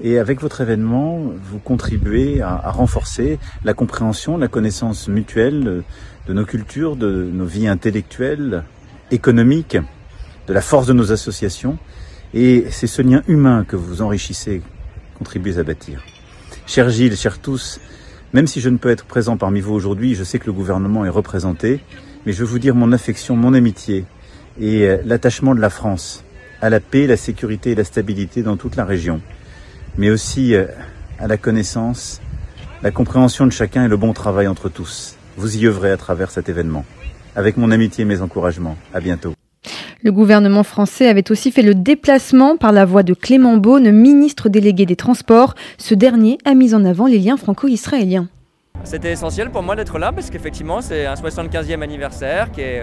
Et avec votre événement, vous contribuez à renforcer la compréhension, la connaissance mutuelle de nos cultures, de nos vies intellectuelles, économiques, de la force de nos associations. Et c'est ce lien humain que vous enrichissez, contribuez à bâtir. Cher Gilles, chers tous, même si je ne peux être présent parmi vous aujourd'hui, je sais que le gouvernement est représenté, mais je veux vous dire mon affection, mon amitié et l'attachement de la France à la paix, la sécurité et la stabilité dans toute la région, mais aussi à la connaissance, la compréhension de chacun et le bon travail entre tous. Vous y œuvrez à travers cet événement. Avec mon amitié et mes encouragements. À bientôt. Le gouvernement français avait aussi fait le déplacement par la voix de Clément Beaune, ministre délégué des Transports. Ce dernier a mis en avant les liens franco-israéliens. C'était essentiel pour moi d'être là parce qu'effectivement c'est un 75e anniversaire qui est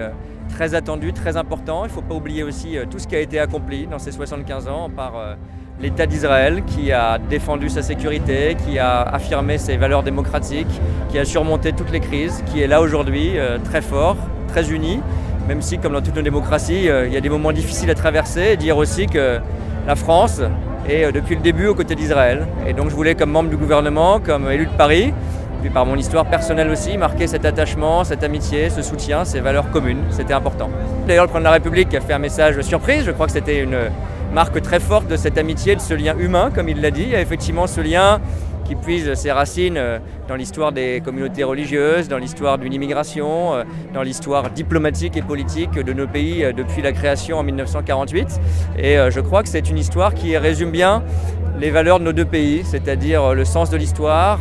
très attendu, très important. Il ne faut pas oublier aussi tout ce qui a été accompli dans ces 75 ans par l'État d'Israël qui a défendu sa sécurité, qui a affirmé ses valeurs démocratiques, qui a surmonté toutes les crises, qui est là aujourd'hui très fort, très uni. Même si, comme dans toutes nos démocraties, il y a des moments difficiles à traverser, et dire aussi que la France est depuis le début aux côtés d'Israël. Et donc je voulais, comme membre du gouvernement, comme élu de Paris, puis par mon histoire personnelle aussi, marquer cet attachement, cette amitié, ce soutien, ces valeurs communes. C'était important. D'ailleurs, le président de la République a fait un message surprise. Je crois que c'était une marque très forte de cette amitié, de ce lien humain, comme il l'a dit. Il y a effectivement ce lien qui puise ses racines dans l'histoire des communautés religieuses, dans l'histoire d'une immigration, dans l'histoire diplomatique et politique de nos pays depuis la création en 1948. Et je crois que c'est une histoire qui résume bien les valeurs de nos deux pays, c'est-à-dire le sens de l'histoire,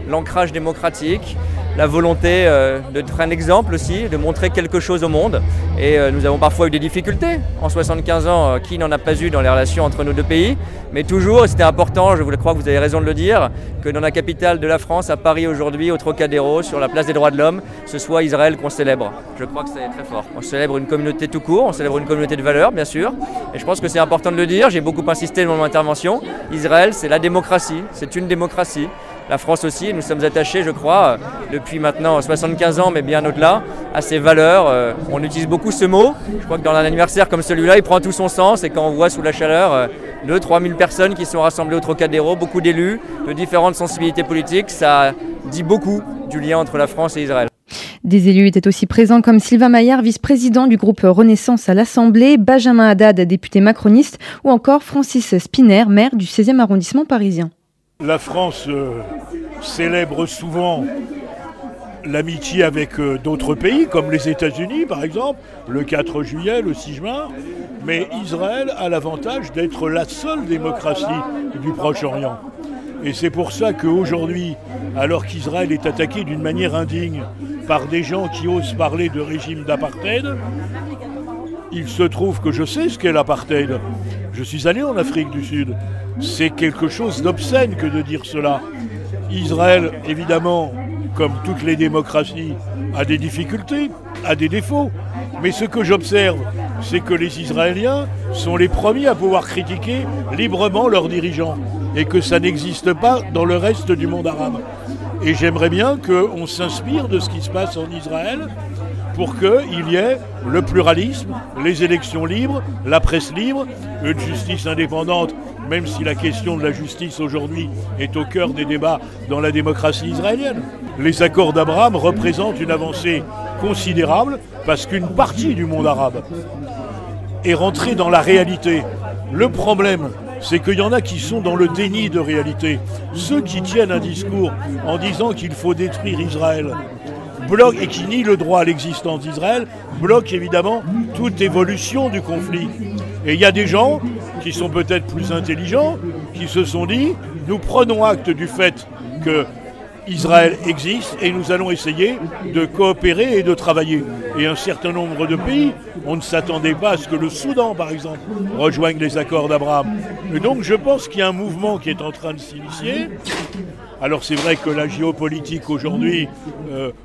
l'ancrage démocratique, la volonté d'être un exemple aussi, de montrer quelque chose au monde. Et nous avons parfois eu des difficultés. En 75 ans, qui n'en a pas eu dans les relations entre nos deux pays? Mais toujours, et c'était important, je crois que vous avez raison de le dire, que dans la capitale de la France, à Paris aujourd'hui, au Trocadéro, sur la place des droits de l'homme, ce soit Israël qu'on célèbre. Je crois que c'est très fort. On célèbre une communauté tout court, on célèbre une communauté de valeurs, bien sûr. Et je pense que c'est important de le dire, j'ai beaucoup insisté dans mon intervention. Israël, c'est la démocratie, c'est une démocratie. La France aussi, nous sommes attachés, je crois, depuis maintenant 75 ans, mais bien au-delà, à ces valeurs. On utilise beaucoup ce mot. Je crois que dans un anniversaire comme celui-là, il prend tout son sens. Et quand on voit sous la chaleur 2-3 000 personnes qui sont rassemblées au Trocadéro, beaucoup d'élus, de différentes sensibilités politiques, ça dit beaucoup du lien entre la France et Israël. Des élus étaient aussi présents comme Sylvain Maillard, vice-président du groupe Renaissance à l'Assemblée, Benjamin Haddad, député macroniste, ou encore Francis Spinner, maire du 16e arrondissement parisien. La France célèbre souvent l'amitié avec d'autres pays, comme les États-Unis par exemple, le 4 juillet, le 6 juin. Mais Israël a l'avantage d'être la seule démocratie du Proche-Orient. Et c'est pour ça qu'aujourd'hui, alors qu'Israël est attaqué d'une manière indigne par des gens qui osent parler de régime d'apartheid, il se trouve que je sais ce qu'est l'apartheid. Je suis allé en Afrique du Sud. C'est quelque chose d'obscène que de dire cela. Israël, évidemment, comme toutes les démocraties, a des difficultés, a des défauts. Mais ce que j'observe, c'est que les Israéliens sont les premiers à pouvoir critiquer librement leurs dirigeants et que ça n'existe pas dans le reste du monde arabe. Et j'aimerais bien qu'on s'inspire de ce qui se passe en Israël pour qu'il y ait le pluralisme, les élections libres, la presse libre, une justice indépendante, même si la question de la justice aujourd'hui est au cœur des débats dans la démocratie israélienne. Les accords d'Abraham représentent une avancée considérable parce qu'une partie du monde arabe est rentrée dans la réalité. Le problème, c'est qu'il y en a qui sont dans le déni de réalité. Ceux qui tiennent un discours en disant qu'il faut détruire Israël, bloquent, et qui nient le droit à l'existence d'Israël, bloquent évidemment toute évolution du conflit. Et il y a des gens qui sont peut-être plus intelligents, qui se sont dit, nous prenons acte du fait que Israël existe et nous allons essayer de coopérer et de travailler. Et un certain nombre de pays, on ne s'attendait pas à ce que le Soudan, par exemple, rejoigne les accords d'Abraham. Et donc je pense qu'il y a un mouvement qui est en train de s'initier. Alors c'est vrai que la géopolitique aujourd'hui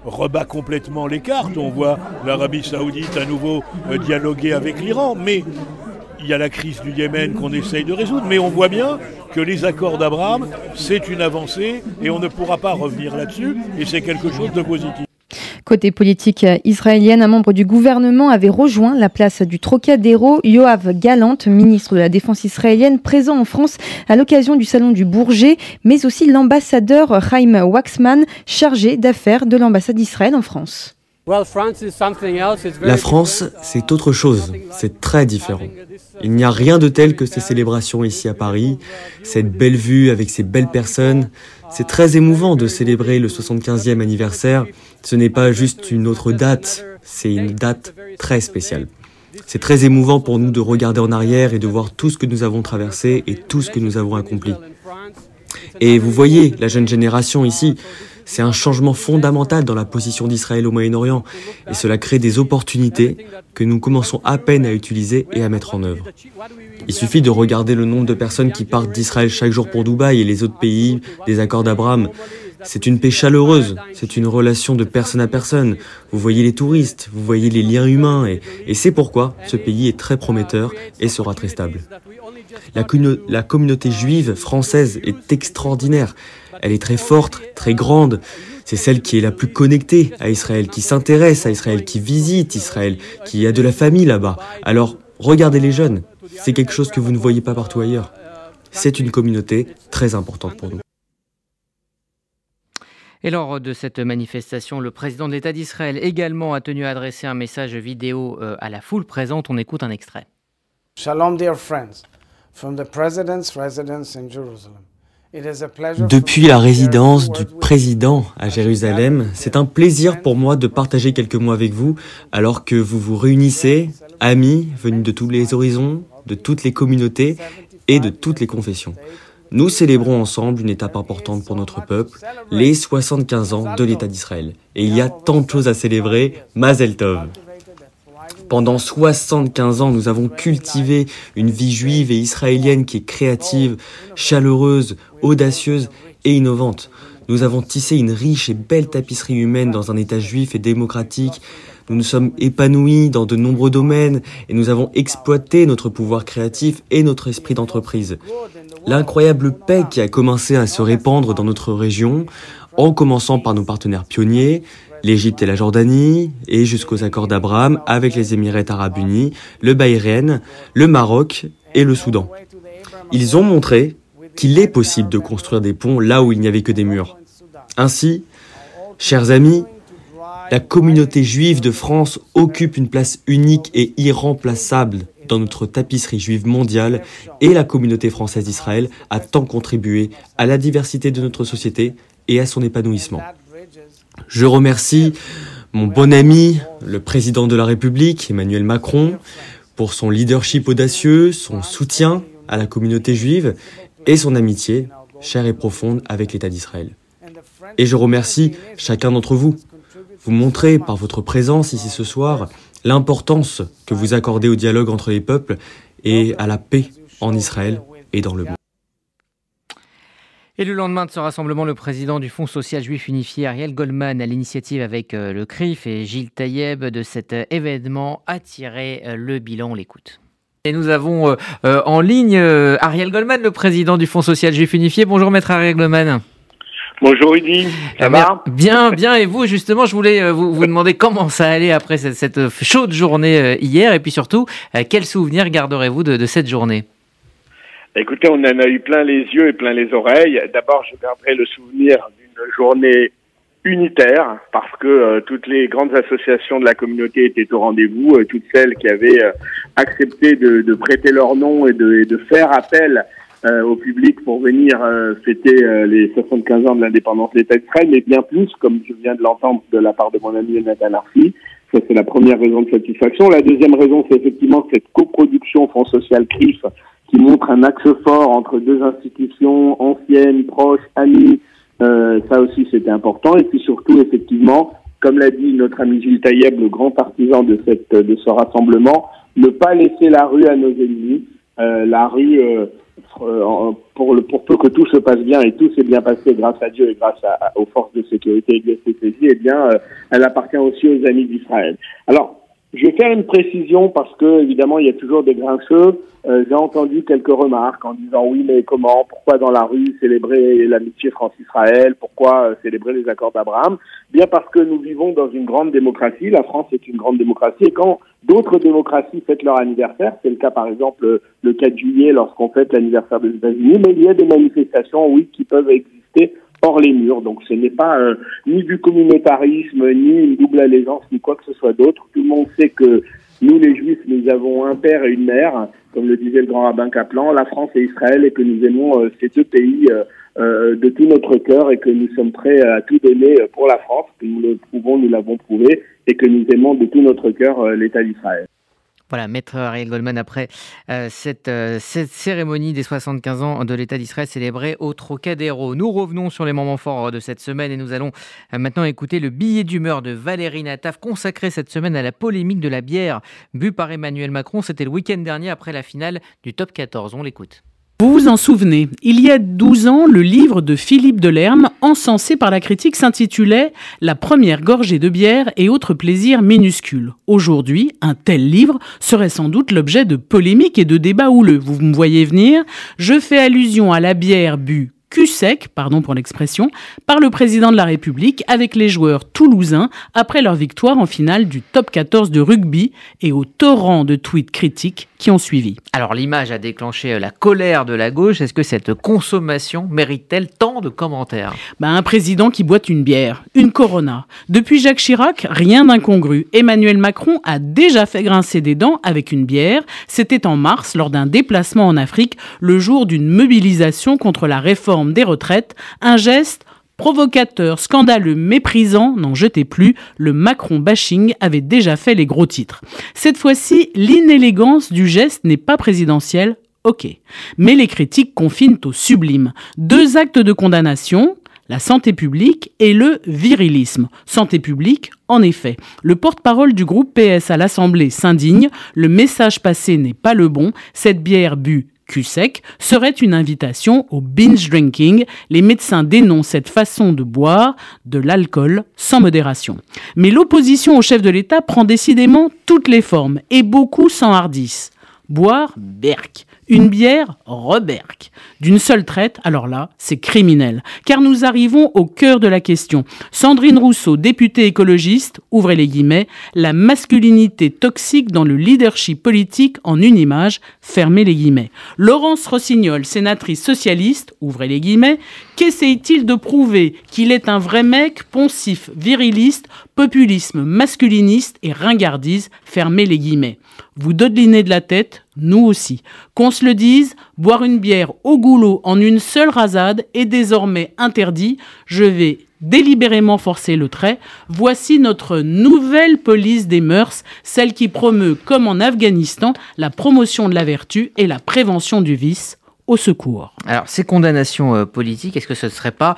rebat complètement les cartes. On voit l'Arabie Saoudite à nouveau dialoguer avec l'Iran, mais il y a la crise du Yémen qu'on essaye de résoudre, mais on voit bien que les accords d'Abraham, c'est une avancée et on ne pourra pas revenir là-dessus et c'est quelque chose de positif. Côté politique israélienne, un membre du gouvernement avait rejoint la place du Trocadéro. Yoav Gallant, ministre de la Défense israélienne, présent en France à l'occasion du Salon du Bourget, mais aussi l'ambassadeur Chaim Waxman, chargé d'affaires de l'ambassade d'Israël en France. La France, c'est autre chose, c'est très différent. Il n'y a rien de tel que ces célébrations ici à Paris, cette belle vue avec ces belles personnes. C'est très émouvant de célébrer le 75e anniversaire. Ce n'est pas juste une autre date, c'est une date très spéciale. C'est très émouvant pour nous de regarder en arrière et de voir tout ce que nous avons traversé et tout ce que nous avons accompli. Et vous voyez, la jeune génération ici, c'est un changement fondamental dans la position d'Israël au Moyen-Orient et cela crée des opportunités que nous commençons à peine à utiliser et à mettre en œuvre. Il suffit de regarder le nombre de personnes qui partent d'Israël chaque jour pour Dubaï et les autres pays des accords d'Abraham. C'est une paix chaleureuse, c'est une relation de personne à personne. Vous voyez les touristes, vous voyez les liens humains et c'est pourquoi ce pays est très prometteur et sera très stable. La communauté juive française est extraordinaire. Elle est très forte, très grande. C'est celle qui est la plus connectée à Israël, qui s'intéresse à Israël, qui visite Israël, qui a de la famille là-bas. Alors, regardez les jeunes. C'est quelque chose que vous ne voyez pas partout ailleurs. C'est une communauté très importante pour nous. Et lors de cette manifestation, le président de l'État d'Israël également a tenu à adresser un message vidéo à la foule présente. On écoute un extrait. Shalom, dear friends, from the President's residence in Jerusalem. Depuis la résidence du président à Jérusalem, c'est un plaisir pour moi de partager quelques mots avec vous alors que vous vous réunissez, amis venus de tous les horizons, de toutes les communautés et de toutes les confessions. Nous célébrons ensemble une étape importante pour notre peuple, les 75 ans de l'État d'Israël. Et il y a tant de choses à célébrer, Mazel Tov. Pendant 75 ans, nous avons cultivé une vie juive et israélienne qui est créative, chaleureuse, audacieuse et innovante. Nous avons tissé une riche et belle tapisserie humaine dans un État juif et démocratique. Nous nous sommes épanouis dans de nombreux domaines et nous avons exploité notre pouvoir créatif et notre esprit d'entreprise. L'incroyable paix qui a commencé à se répandre dans notre région, en commençant par nos partenaires pionniers, l'Égypte et la Jordanie, et jusqu'aux accords d'Abraham avec les Émirats arabes unis, le Bahreïn, le Maroc et le Soudan. Ils ont montré qu'il est possible de construire des ponts là où il n'y avait que des murs. Ainsi, chers amis, la communauté juive de France occupe une place unique et irremplaçable dans notre tapisserie juive mondiale et la communauté française d'Israël a tant contribué à la diversité de notre société et à son épanouissement. Je remercie mon bon ami, le président de la République, Emmanuel Macron, pour son leadership audacieux, son soutien à la communauté juive et son amitié, chère et profonde, avec l'État d'Israël. Et je remercie chacun d'entre vous. Vous montrez par votre présence ici ce soir l'importance que vous accordez au dialogue entre les peuples et à la paix en Israël et dans le monde. Et le lendemain de ce rassemblement, le président du Fonds social juif unifié, Ariel Goldman, à l'initiative avec le CRIF et Gilles Taïeb de cet événement, a tiré le bilan. On l'écoute. Et nous avons en ligne Ariel Goldman, le président du Fonds social juif unifié. Bonjour maître Ariel Goldman. Bonjour Rudy, ça va ? Bien, et vous, justement, je voulais vous demander comment ça allait après cette chaude journée hier, et puis surtout, quels souvenirs garderez-vous de cette journée ? Écoutez, on en a eu plein les yeux et plein les oreilles. D'abord, je garderai le souvenir d'une journée unitaire, parce que toutes les grandes associations de la communauté étaient au rendez-vous, toutes celles qui avaient accepté de prêter leur nom et de faire appel au public pour venir fêter les 75 ans de l'indépendance de l'État d'Israël, mais bien plus, comme je viens de l'entendre de la part de mon ami Nathan Arfi. Ça, c'est la première raison de satisfaction. La deuxième raison, c'est effectivement cette coproduction Fonds social CRIF qui montre un axe fort entre deux institutions anciennes, proches, amies, Ça aussi, c'était important. Et puis surtout, effectivement, comme l'a dit notre ami Gilles Taïeb, le grand partisan de ce rassemblement, ne pas laisser la rue à nos ennemis. La rue, pour peu que tout se passe bien, et tout s'est bien passé grâce à Dieu et grâce aux forces de sécurité de l'SCCJ, eh bien, elle appartient aussi aux amis d'Israël. Alors, je vais faire une précision parce que, évidemment, il y a toujours des grincheux. J'ai entendu quelques remarques en disant oui, mais comment, pourquoi dans la rue célébrer l'amitié France-Israël, pourquoi célébrer les accords d'Abraham? Bien parce que nous vivons dans une grande démocratie. La France est une grande démocratie, et quand d'autres démocraties fêtent leur anniversaire, c'est le cas par exemple le 4 juillet lorsqu'on fête l'anniversaire des États-Unis, mais il y a des manifestations, oui, qui peuvent exister hors les murs. Donc ce n'est pas ni du communautarisme, ni une double allégeance, ni quoi que ce soit d'autre. Tout le monde sait que nous, les Juifs, nous avons un père et une mère, comme le disait le grand rabbin Kaplan, la France et Israël, et que nous aimons ces deux pays de tout notre cœur, et que nous sommes prêts à tout donner pour la France, que nous le prouvons, nous l'avons prouvé, et que nous aimons de tout notre cœur l'État d'Israël. Voilà, Maître Ariel Goldman, après cette cérémonie des 75 ans de l'État d'Israël célébrée au Trocadéro. Nous revenons sur les moments forts de cette semaine et nous allons maintenant écouter le billet d'humeur de Valérie Nataf, consacré cette semaine à la polémique de la bière bue par Emmanuel Macron. C'était le week-end dernier après la finale du Top 14. On l'écoute. Vous vous en souvenez, il y a 12 ans, le livre de Philippe Delerme, encensé par la critique, s'intitulait « La première gorgée de bière et autres plaisirs minuscules ». Aujourd'hui, un tel livre serait sans doute l'objet de polémiques et de débats houleux. Vous me voyez venir, je fais allusion à la bière bue cul sec, pardon pour l'expression, par le président de la République avec les joueurs toulousains après leur victoire en finale du Top 14 de rugby et au torrent de tweets critiques qui ont suivi. Alors l'image a déclenché la colère de la gauche. Est-ce que cette consommation mérite-t-elle tant de commentaires ? Un président qui boit une bière, une Corona. Depuis Jacques Chirac, rien d'incongru. Emmanuel Macron a déjà fait grincer des dents avec une bière. C'était en mars, lors d'un déplacement en Afrique, le jour d'une mobilisation contre la réforme des retraites, un geste provocateur, scandaleux, méprisant, n'en jetez plus, le Macron bashing avait déjà fait les gros titres. Cette fois-ci, l'inélégance du geste n'est pas présidentielle, ok. Mais les critiques confinent au sublime. 2 actes de condamnation, la santé publique et le virilisme. Santé publique, en effet. Le porte-parole du groupe PS à l'Assemblée s'indigne, le message passé n'est pas le bon, cette bière bue cul sec serait une invitation au binge drinking. Les médecins dénoncent cette façon de boire de l'alcool sans modération. Mais l'opposition au chef de l'État prend décidément toutes les formes et beaucoup s'enhardissent. Boire berk, une bière reberk. D'une seule traite, alors là, c'est criminel. Car nous arrivons au cœur de la question. Sandrine Rousseau, députée écologiste, ouvrez les guillemets, la masculinité toxique dans le leadership politique en une image, fermez les guillemets. Laurence Rossignol, sénatrice socialiste, ouvrez les guillemets, qu'essaye-t-il de prouver qu'il est un vrai mec poncif, viriliste, populisme masculiniste et ringardise, fermez les guillemets. Vous dodelinez de la tête, nous aussi. Qu'on se le dise, boire une bière au goulot en une seule rasade est désormais interdit. Je vais délibérément forcer le trait. Voici notre nouvelle police des mœurs, celle qui promeut, comme en Afghanistan, la promotion de la vertu et la prévention du vice. Au secours. Alors, ces condamnations politiques, est-ce que ce ne serait pas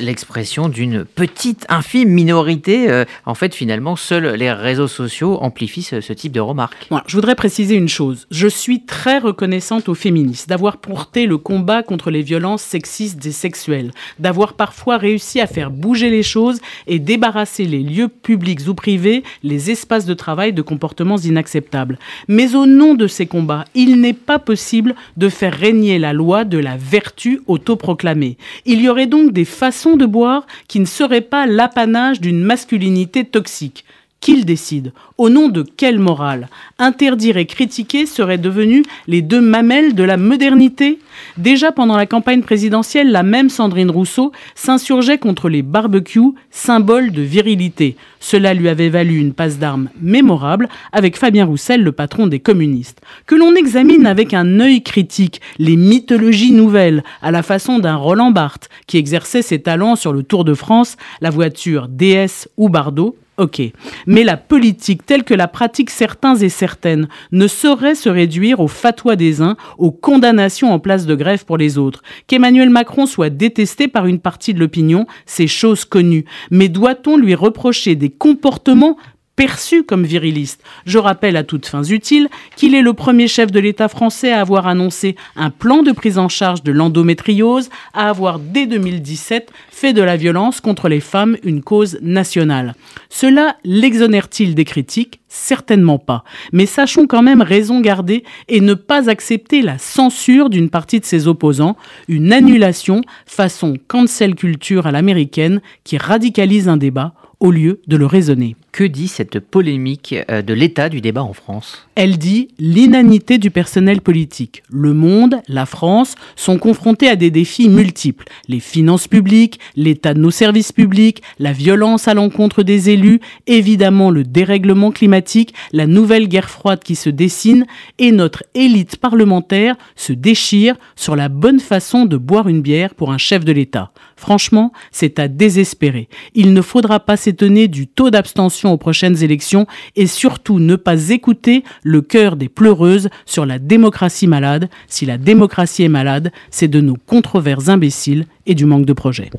l'expression d'une petite, infime minorité ? En fait, finalement, seuls les réseaux sociaux amplifient ce type de remarques. Bon, je voudrais préciser une chose. Je suis très reconnaissante aux féministes d'avoir porté le combat contre les violences sexistes et sexuelles, d'avoir parfois réussi à faire bouger les choses et débarrasser les lieux publics ou privés, les espaces de travail de comportements inacceptables. Mais au nom de ces combats, il n'est pas possible de faire régner la loi de la vertu autoproclamée. Il y aurait donc des façons de boire qui ne seraient pas l'apanage d'une masculinité toxique. Qu'il décide ? Au nom de quelle morale ? Interdire et critiquer seraient devenus les 2 mamelles de la modernité ? Déjà pendant la campagne présidentielle, la même Sandrine Rousseau s'insurgeait contre les barbecues, symbole de virilité. Cela lui avait valu une passe d'armes mémorable avec Fabien Roussel, le patron des communistes. Que l'on examine avec un œil critique les mythologies nouvelles, à la façon d'un Roland Barthes, qui exerçait ses talents sur le Tour de France, la voiture DS ou Bardot, Ok, mais la politique telle que la pratiquent certains et certaines ne saurait se réduire aux fatwas des uns, aux condamnations en place de grève pour les autres. Qu'Emmanuel Macron soit détesté par une partie de l'opinion, c'est chose connue. Mais doit-on lui reprocher des comportements perçu comme viriliste? Je rappelle à toutes fins utiles qu'il est le premier chef de l'État français à avoir annoncé un plan de prise en charge de l'endométriose, à avoir dès 2017 fait de la violence contre les femmes une cause nationale. Cela l'exonère-t-il des critiques? Certainement pas. Mais sachons quand même raison garder et ne pas accepter la censure d'une partie de ses opposants, une annulation façon cancel culture à l'américaine qui radicalise un débat au lieu de le raisonner. Que dit cette polémique de l'état du débat en France? Elle dit l'inanité du personnel politique. Le monde, la France, sont confrontés à des défis multiples. Les finances publiques, l'état de nos services publics, la violence à l'encontre des élus, évidemment le dérèglement climatique, la nouvelle guerre froide qui se dessine, et notre élite parlementaire se déchire sur la bonne façon de boire une bière pour un chef de l'État. Franchement, c'est à désespérer. Il ne faudra pas s'étonner du taux d'abstention aux prochaines élections et surtout ne pas écouter le cœur des pleureuses sur la démocratie malade. Si la démocratie est malade, c'est de nos controverses imbéciles et du manque de projet.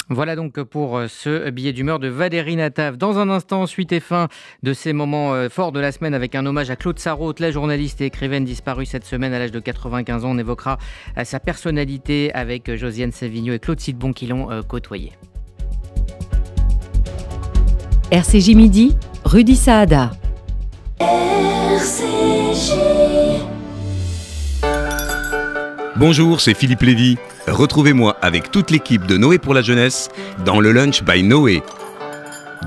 Voilà donc pour ce billet d'humeur de Valérie Natav. Dans un instant, suite et fin de ces moments forts de la semaine avec un hommage à Claude Sarraute, la journaliste et écrivaine disparue cette semaine à l'âge de 95 ans. On évoquera sa personnalité avec Josiane Savigno et Claude Sidbon qui l'ont côtoyé. RCJ Midi, Rudy Saada. RCJ. Bonjour, c'est Philippe Lévy. Retrouvez-moi avec toute l'équipe de Noé pour la jeunesse dans le Lunch by Noé.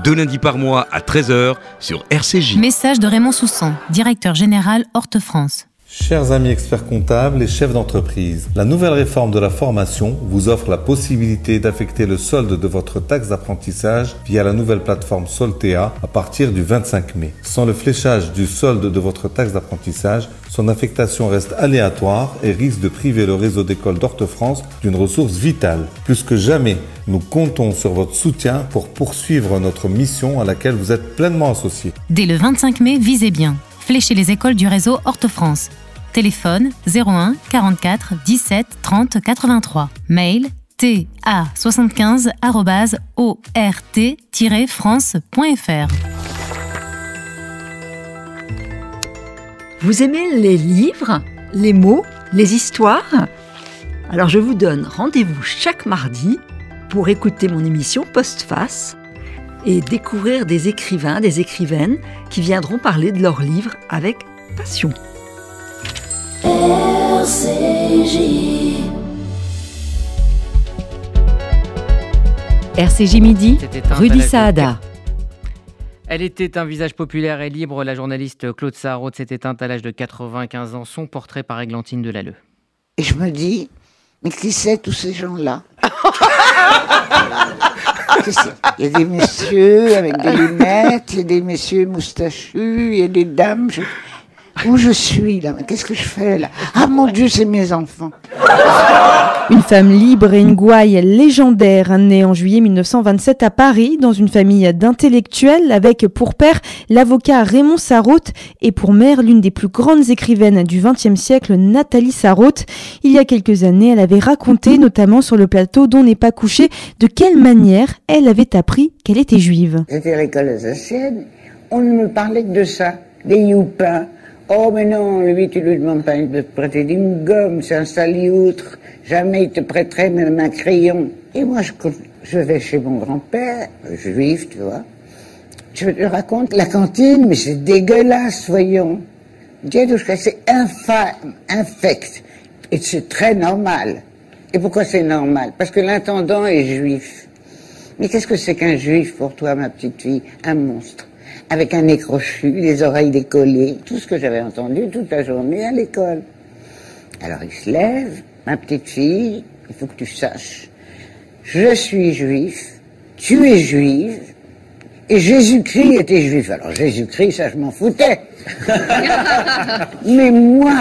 2 lundis par mois à 13h sur RCJ. Message de Raymond Soussan, directeur général Horte-France. Chers amis experts comptables et chefs d'entreprise, la nouvelle réforme de la formation vous offre la possibilité d'affecter le solde de votre taxe d'apprentissage via la nouvelle plateforme Soltea à partir du 25 mai. Sans le fléchage du solde de votre taxe d'apprentissage, son affectation reste aléatoire et risque de priver le réseau d'écoles d'Horte-France d'une ressource vitale. Plus que jamais, nous comptons sur votre soutien pour poursuivre notre mission à laquelle vous êtes pleinement associés. Dès le 25 mai, visez bien. Fléchez les écoles du réseau Horte-France. Téléphone 01 44 17 30 83. Mail ta75@ort-france.fr. Vous aimez les livres, les mots, les histoires? Alors je vous donne rendez-vous chaque mardi pour écouter mon émission Postface et découvrir des écrivains, des écrivaines qui viendront parler de leurs livres avec passion. RCJ Midi, Rudy Saada. Elle était un visage populaire et libre. La journaliste Claude Sarraute s'est éteinte à l'âge de 95 ans. Son portrait par Églantine Delalleux. Et je me dis, mais qui c'est tous ces gens-là? Il y a des messieurs avec des lunettes, il y a des messieurs moustachus, il y a des dames. Où je suis là? Qu'est-ce que je fais là? Ah mon Dieu, c'est mes enfants. Une femme libre et une gouaille légendaire, née en juillet 1927 à Paris, dans une famille d'intellectuels, avec pour père l'avocat Raymond Sarraute et pour mère l'une des plus grandes écrivaines du XXe siècle, Nathalie Sarraute. Il y a quelques années, elle avait raconté, notamment sur le plateau d'On n'est pas couché, de quelle manière elle avait appris qu'elle était juive. J'étais à l'école alsacienne, on ne me parlait que de ça, des youpins. Oh mais non, lui tu lui demandes pas de te prêter une gomme, c'est un salioutre, jamais il te prêterait même un crayon. Et moi je vais chez mon grand-père, juif tu vois, je te raconte la cantine, mais c'est dégueulasse voyons. Diadouchka, c'est infâme, infect, et c'est très normal. Et pourquoi c'est normal? Parce que l'intendant est juif. Mais qu'est-ce que c'est qu'un juif pour toi ma petite fille? Un monstre. Avec un nez crochu, les oreilles décollées, tout ce que j'avais entendu toute la journée à l'école. Alors il se lève, ma petite fille, il faut que tu saches, je suis juif, tu es juive, et Jésus-Christ était juif. Alors Jésus-Christ, ça je m'en foutais. Mais moi...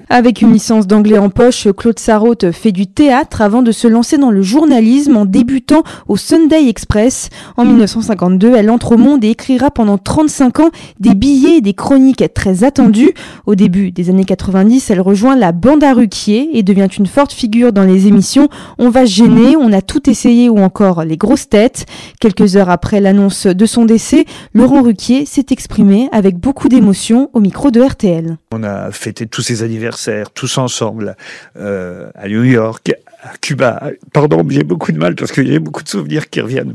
Avec une licence d'anglais en poche, Claude Sarraute fait du théâtre avant de se lancer dans le journalisme en débutant au Sunday Express. En 1952, elle entre au monde et écrira pendant 35 ans des billets et des chroniques très attendues. Au début des années 90, elle rejoint la bande à Ruquier et devient une forte figure dans les émissions On va se gêner, On a tout essayé ou encore Les grosses têtes. Quelques heures après l'annonce de son décès, Laurent Ruquier s'est exprimé avec beaucoup d'émotion au micro de RTL. On a fêté tous ces anniversaires, tous ensemble, à New York, à Cuba. Pardon, mais j'ai beaucoup de mal parce qu'il y a beaucoup de souvenirs qui reviennent.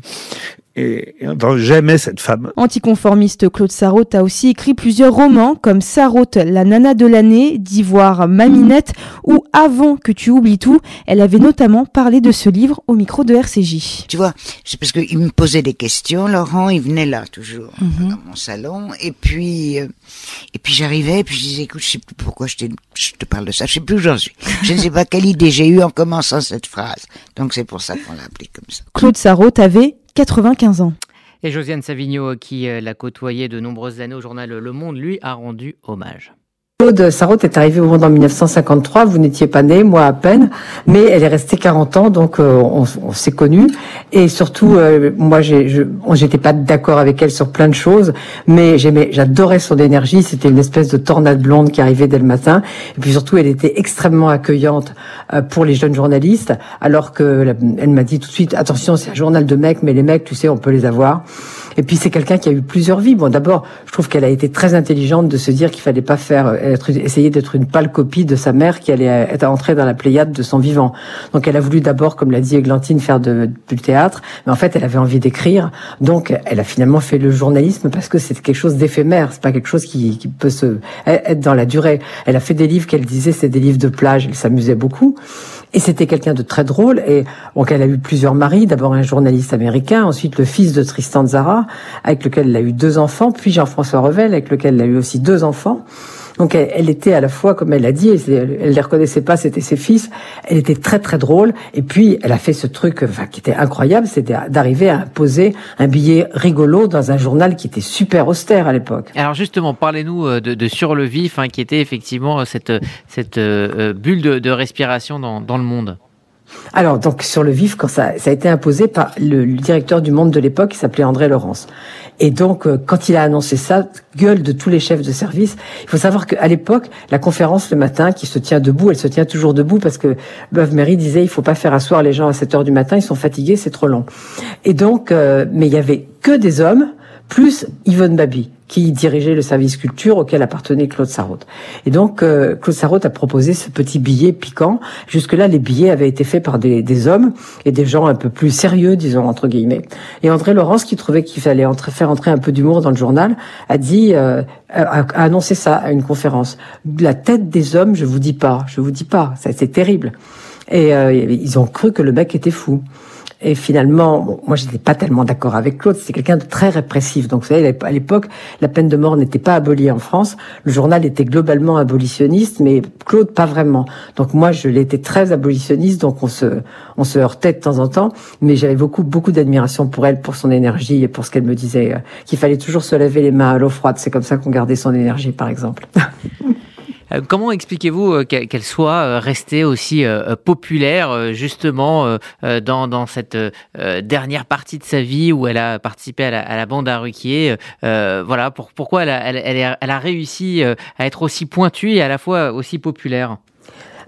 Et j'aimais cette femme. Anticonformiste, Claude Sarraute a aussi écrit plusieurs romans comme Sarraute, la nana de l'année, d'Ivoire, Maminette ou Avant que tu oublies tout. Elle avait notamment parlé de ce livre au micro de RCJ. Tu vois, c'est parce qu'il me posait des questions, Laurent, il venait là toujours, dans mon salon, et puis j'arrivais, et puis je disais, écoute, je sais plus pourquoi je te parle de ça, je sais plus où j'en suis. Je ne sais pas quelle idée j'ai eue en commençant cette phrase. Donc c'est pour ça qu'on l'a appelé comme ça. Claude Sarraute avait 95 ans. Et Josiane Savigno, qui l'a côtoyé de nombreuses années au journal Le Monde, lui a rendu hommage. Claude Sarraute est arrivée au monde en 1953, vous n'étiez pas né, moi à peine, mais elle est restée 40 ans, donc on s'est connus. Et surtout, moi, j'étais pas d'accord avec elle sur plein de choses, mais j'adorais son énergie. C'était une espèce de tornade blonde qui arrivait dès le matin. Et puis surtout, elle était extrêmement accueillante pour les jeunes journalistes, alors que elle m'a dit tout de suite, attention, c'est un journal de mecs, mais les mecs, tu sais, on peut les avoir. Et puis c'est quelqu'un qui a eu plusieurs vies. Bon, d'abord, je trouve qu'elle a été très intelligente de se dire qu'il fallait pas essayer d'être une pâle copie de sa mère qui allait être entrée dans la Pléiade de son vivant. Donc elle a voulu d'abord, comme l'a dit Églantine, faire du théâtre, mais en fait elle avait envie d'écrire. Donc elle a finalement fait le journalisme parce que c'est quelque chose d'éphémère, c'est pas quelque chose qui peut être dans la durée. Elle a fait des livres qu'elle disait c'est des livres de plage, elle s'amusait beaucoup. Et c'était quelqu'un de très drôle. Et donc elle a eu plusieurs maris. D'abord un journaliste américain, ensuite le fils de Tristan Tzara, avec lequel elle a eu 2 enfants, puis Jean-François Revel, avec lequel elle a eu aussi 2 enfants. Donc elle était à la fois, comme elle l'a dit, elle les reconnaissait pas, c'était ses fils. Elle était très très drôle. Et puis elle a fait ce truc, qui était incroyable, c'était d'arriver à imposer un billet rigolo dans un journal qui était super austère à l'époque. Alors justement, parlez-nous de Sur le vif, qui était effectivement cette bulle de respiration dans le Monde. Alors, donc, Sur le vif, quand ça a été imposé par le directeur du Monde de l'époque, qui s'appelait André Laurence. Et donc, quand il a annoncé ça, gueule de tous les chefs de service. Il faut savoir qu'à l'époque, la conférence le matin, qui se tient debout, elle se tient toujours debout parce que Beuve-Méry disait, il faut pas faire asseoir les gens à 7 heures du matin, ils sont fatigués, c'est trop long. Et donc, mais il y avait que des hommes, plus Yvonne Baby, qui dirigeait le service culture auquel appartenait Claude Sarraute. Et donc, Claude Sarraute a proposé ce petit billet piquant. Jusque-là, les billets avaient été faits par des hommes et des gens un peu plus sérieux, disons, entre guillemets. Et André Laurence, qui trouvait qu'il fallait faire entrer un peu d'humour dans le journal, a annoncé ça à une conférence. La tête des hommes, je vous dis pas, ça c'est terrible. Et ils ont cru que le mec était fou. Et finalement, bon, moi j'étais pas tellement d'accord avec Claude, c'est quelqu'un de très répressif. Donc vous savez, à l'époque, la peine de mort n'était pas abolie en France, le journal était globalement abolitionniste, mais Claude pas vraiment. Donc moi je l'étais très abolitionniste, donc on se heurtait de temps en temps, mais j'avais beaucoup d'admiration pour elle, pour son énergie et pour ce qu'elle me disait, qu'il fallait toujours se laver les mains à l'eau froide, c'est comme ça qu'on gardait son énergie par exemple. Comment expliquez-vous qu'elle soit restée aussi populaire justement dans cette dernière partie de sa vie où elle a participé à la bande à Ruquier, voilà, pourquoi elle a réussi à être aussi pointue et à la fois aussi populaire?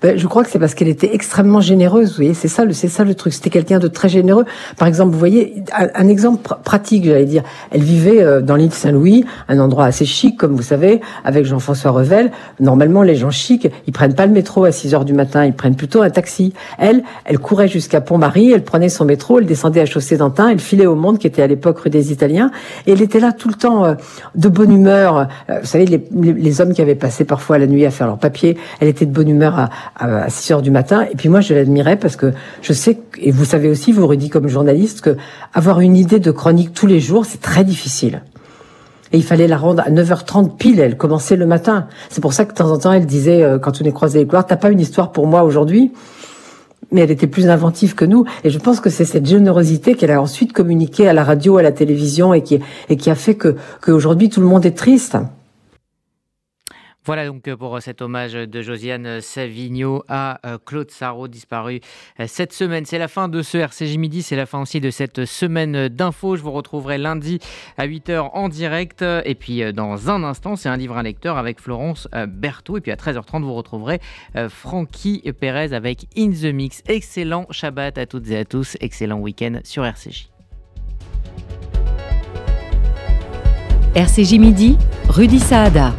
Je crois que c'est parce qu'elle était extrêmement généreuse, vous voyez, c'est ça le truc, c'était quelqu'un de très généreux. Par exemple, vous voyez, un exemple pratique, j'allais dire, elle vivait dans l'île Saint-Louis, un endroit assez chic, comme vous savez, avec Jean-François Revel. Normalement, les gens chics, ils prennent pas le métro à 6 heures du matin, ils prennent plutôt un taxi. Elle courait jusqu'à Pont-Marie, elle prenait son métro, elle descendait à Chaussée-d'Antin, elle filait au Monde, qui était à l'époque rue des Italiens, et elle était là tout le temps de bonne humeur. Vous savez, les hommes qui avaient passé parfois la nuit à faire leurs papiers, elle était de bonne humeur à 6 heures du matin. Et puis moi, je l'admirais parce que je sais, et vous savez aussi, vous Rudy, comme journaliste, que avoir une idée de chronique tous les jours, c'est très difficile. Et il fallait la rendre à 9h30 pile, elle commençait le matin. C'est pour ça que de temps en temps, elle disait, quand on est croisé les couloirs, t'as pas une histoire pour moi aujourd'hui? Mais elle était plus inventive que nous. Et je pense que c'est cette générosité qu'elle a ensuite communiquée à la radio, à la télévision, et qui a fait que aujourd'hui, tout le monde est triste. Voilà donc pour cet hommage de Josiane Savigno à Claude Sarraut, disparu cette semaine. C'est la fin de ce RCJ Midi, c'est la fin aussi de cette semaine d'infos. Je vous retrouverai lundi à 8h en direct. Et puis dans un instant, c'est un livre à lecteur avec Florence Berthoud. Et puis à 13h30, vous retrouverez Francky Perez avec In The Mix. Excellent Shabbat à toutes et à tous, excellent week-end sur RCJ. RCJ Midi, Rudy Saada.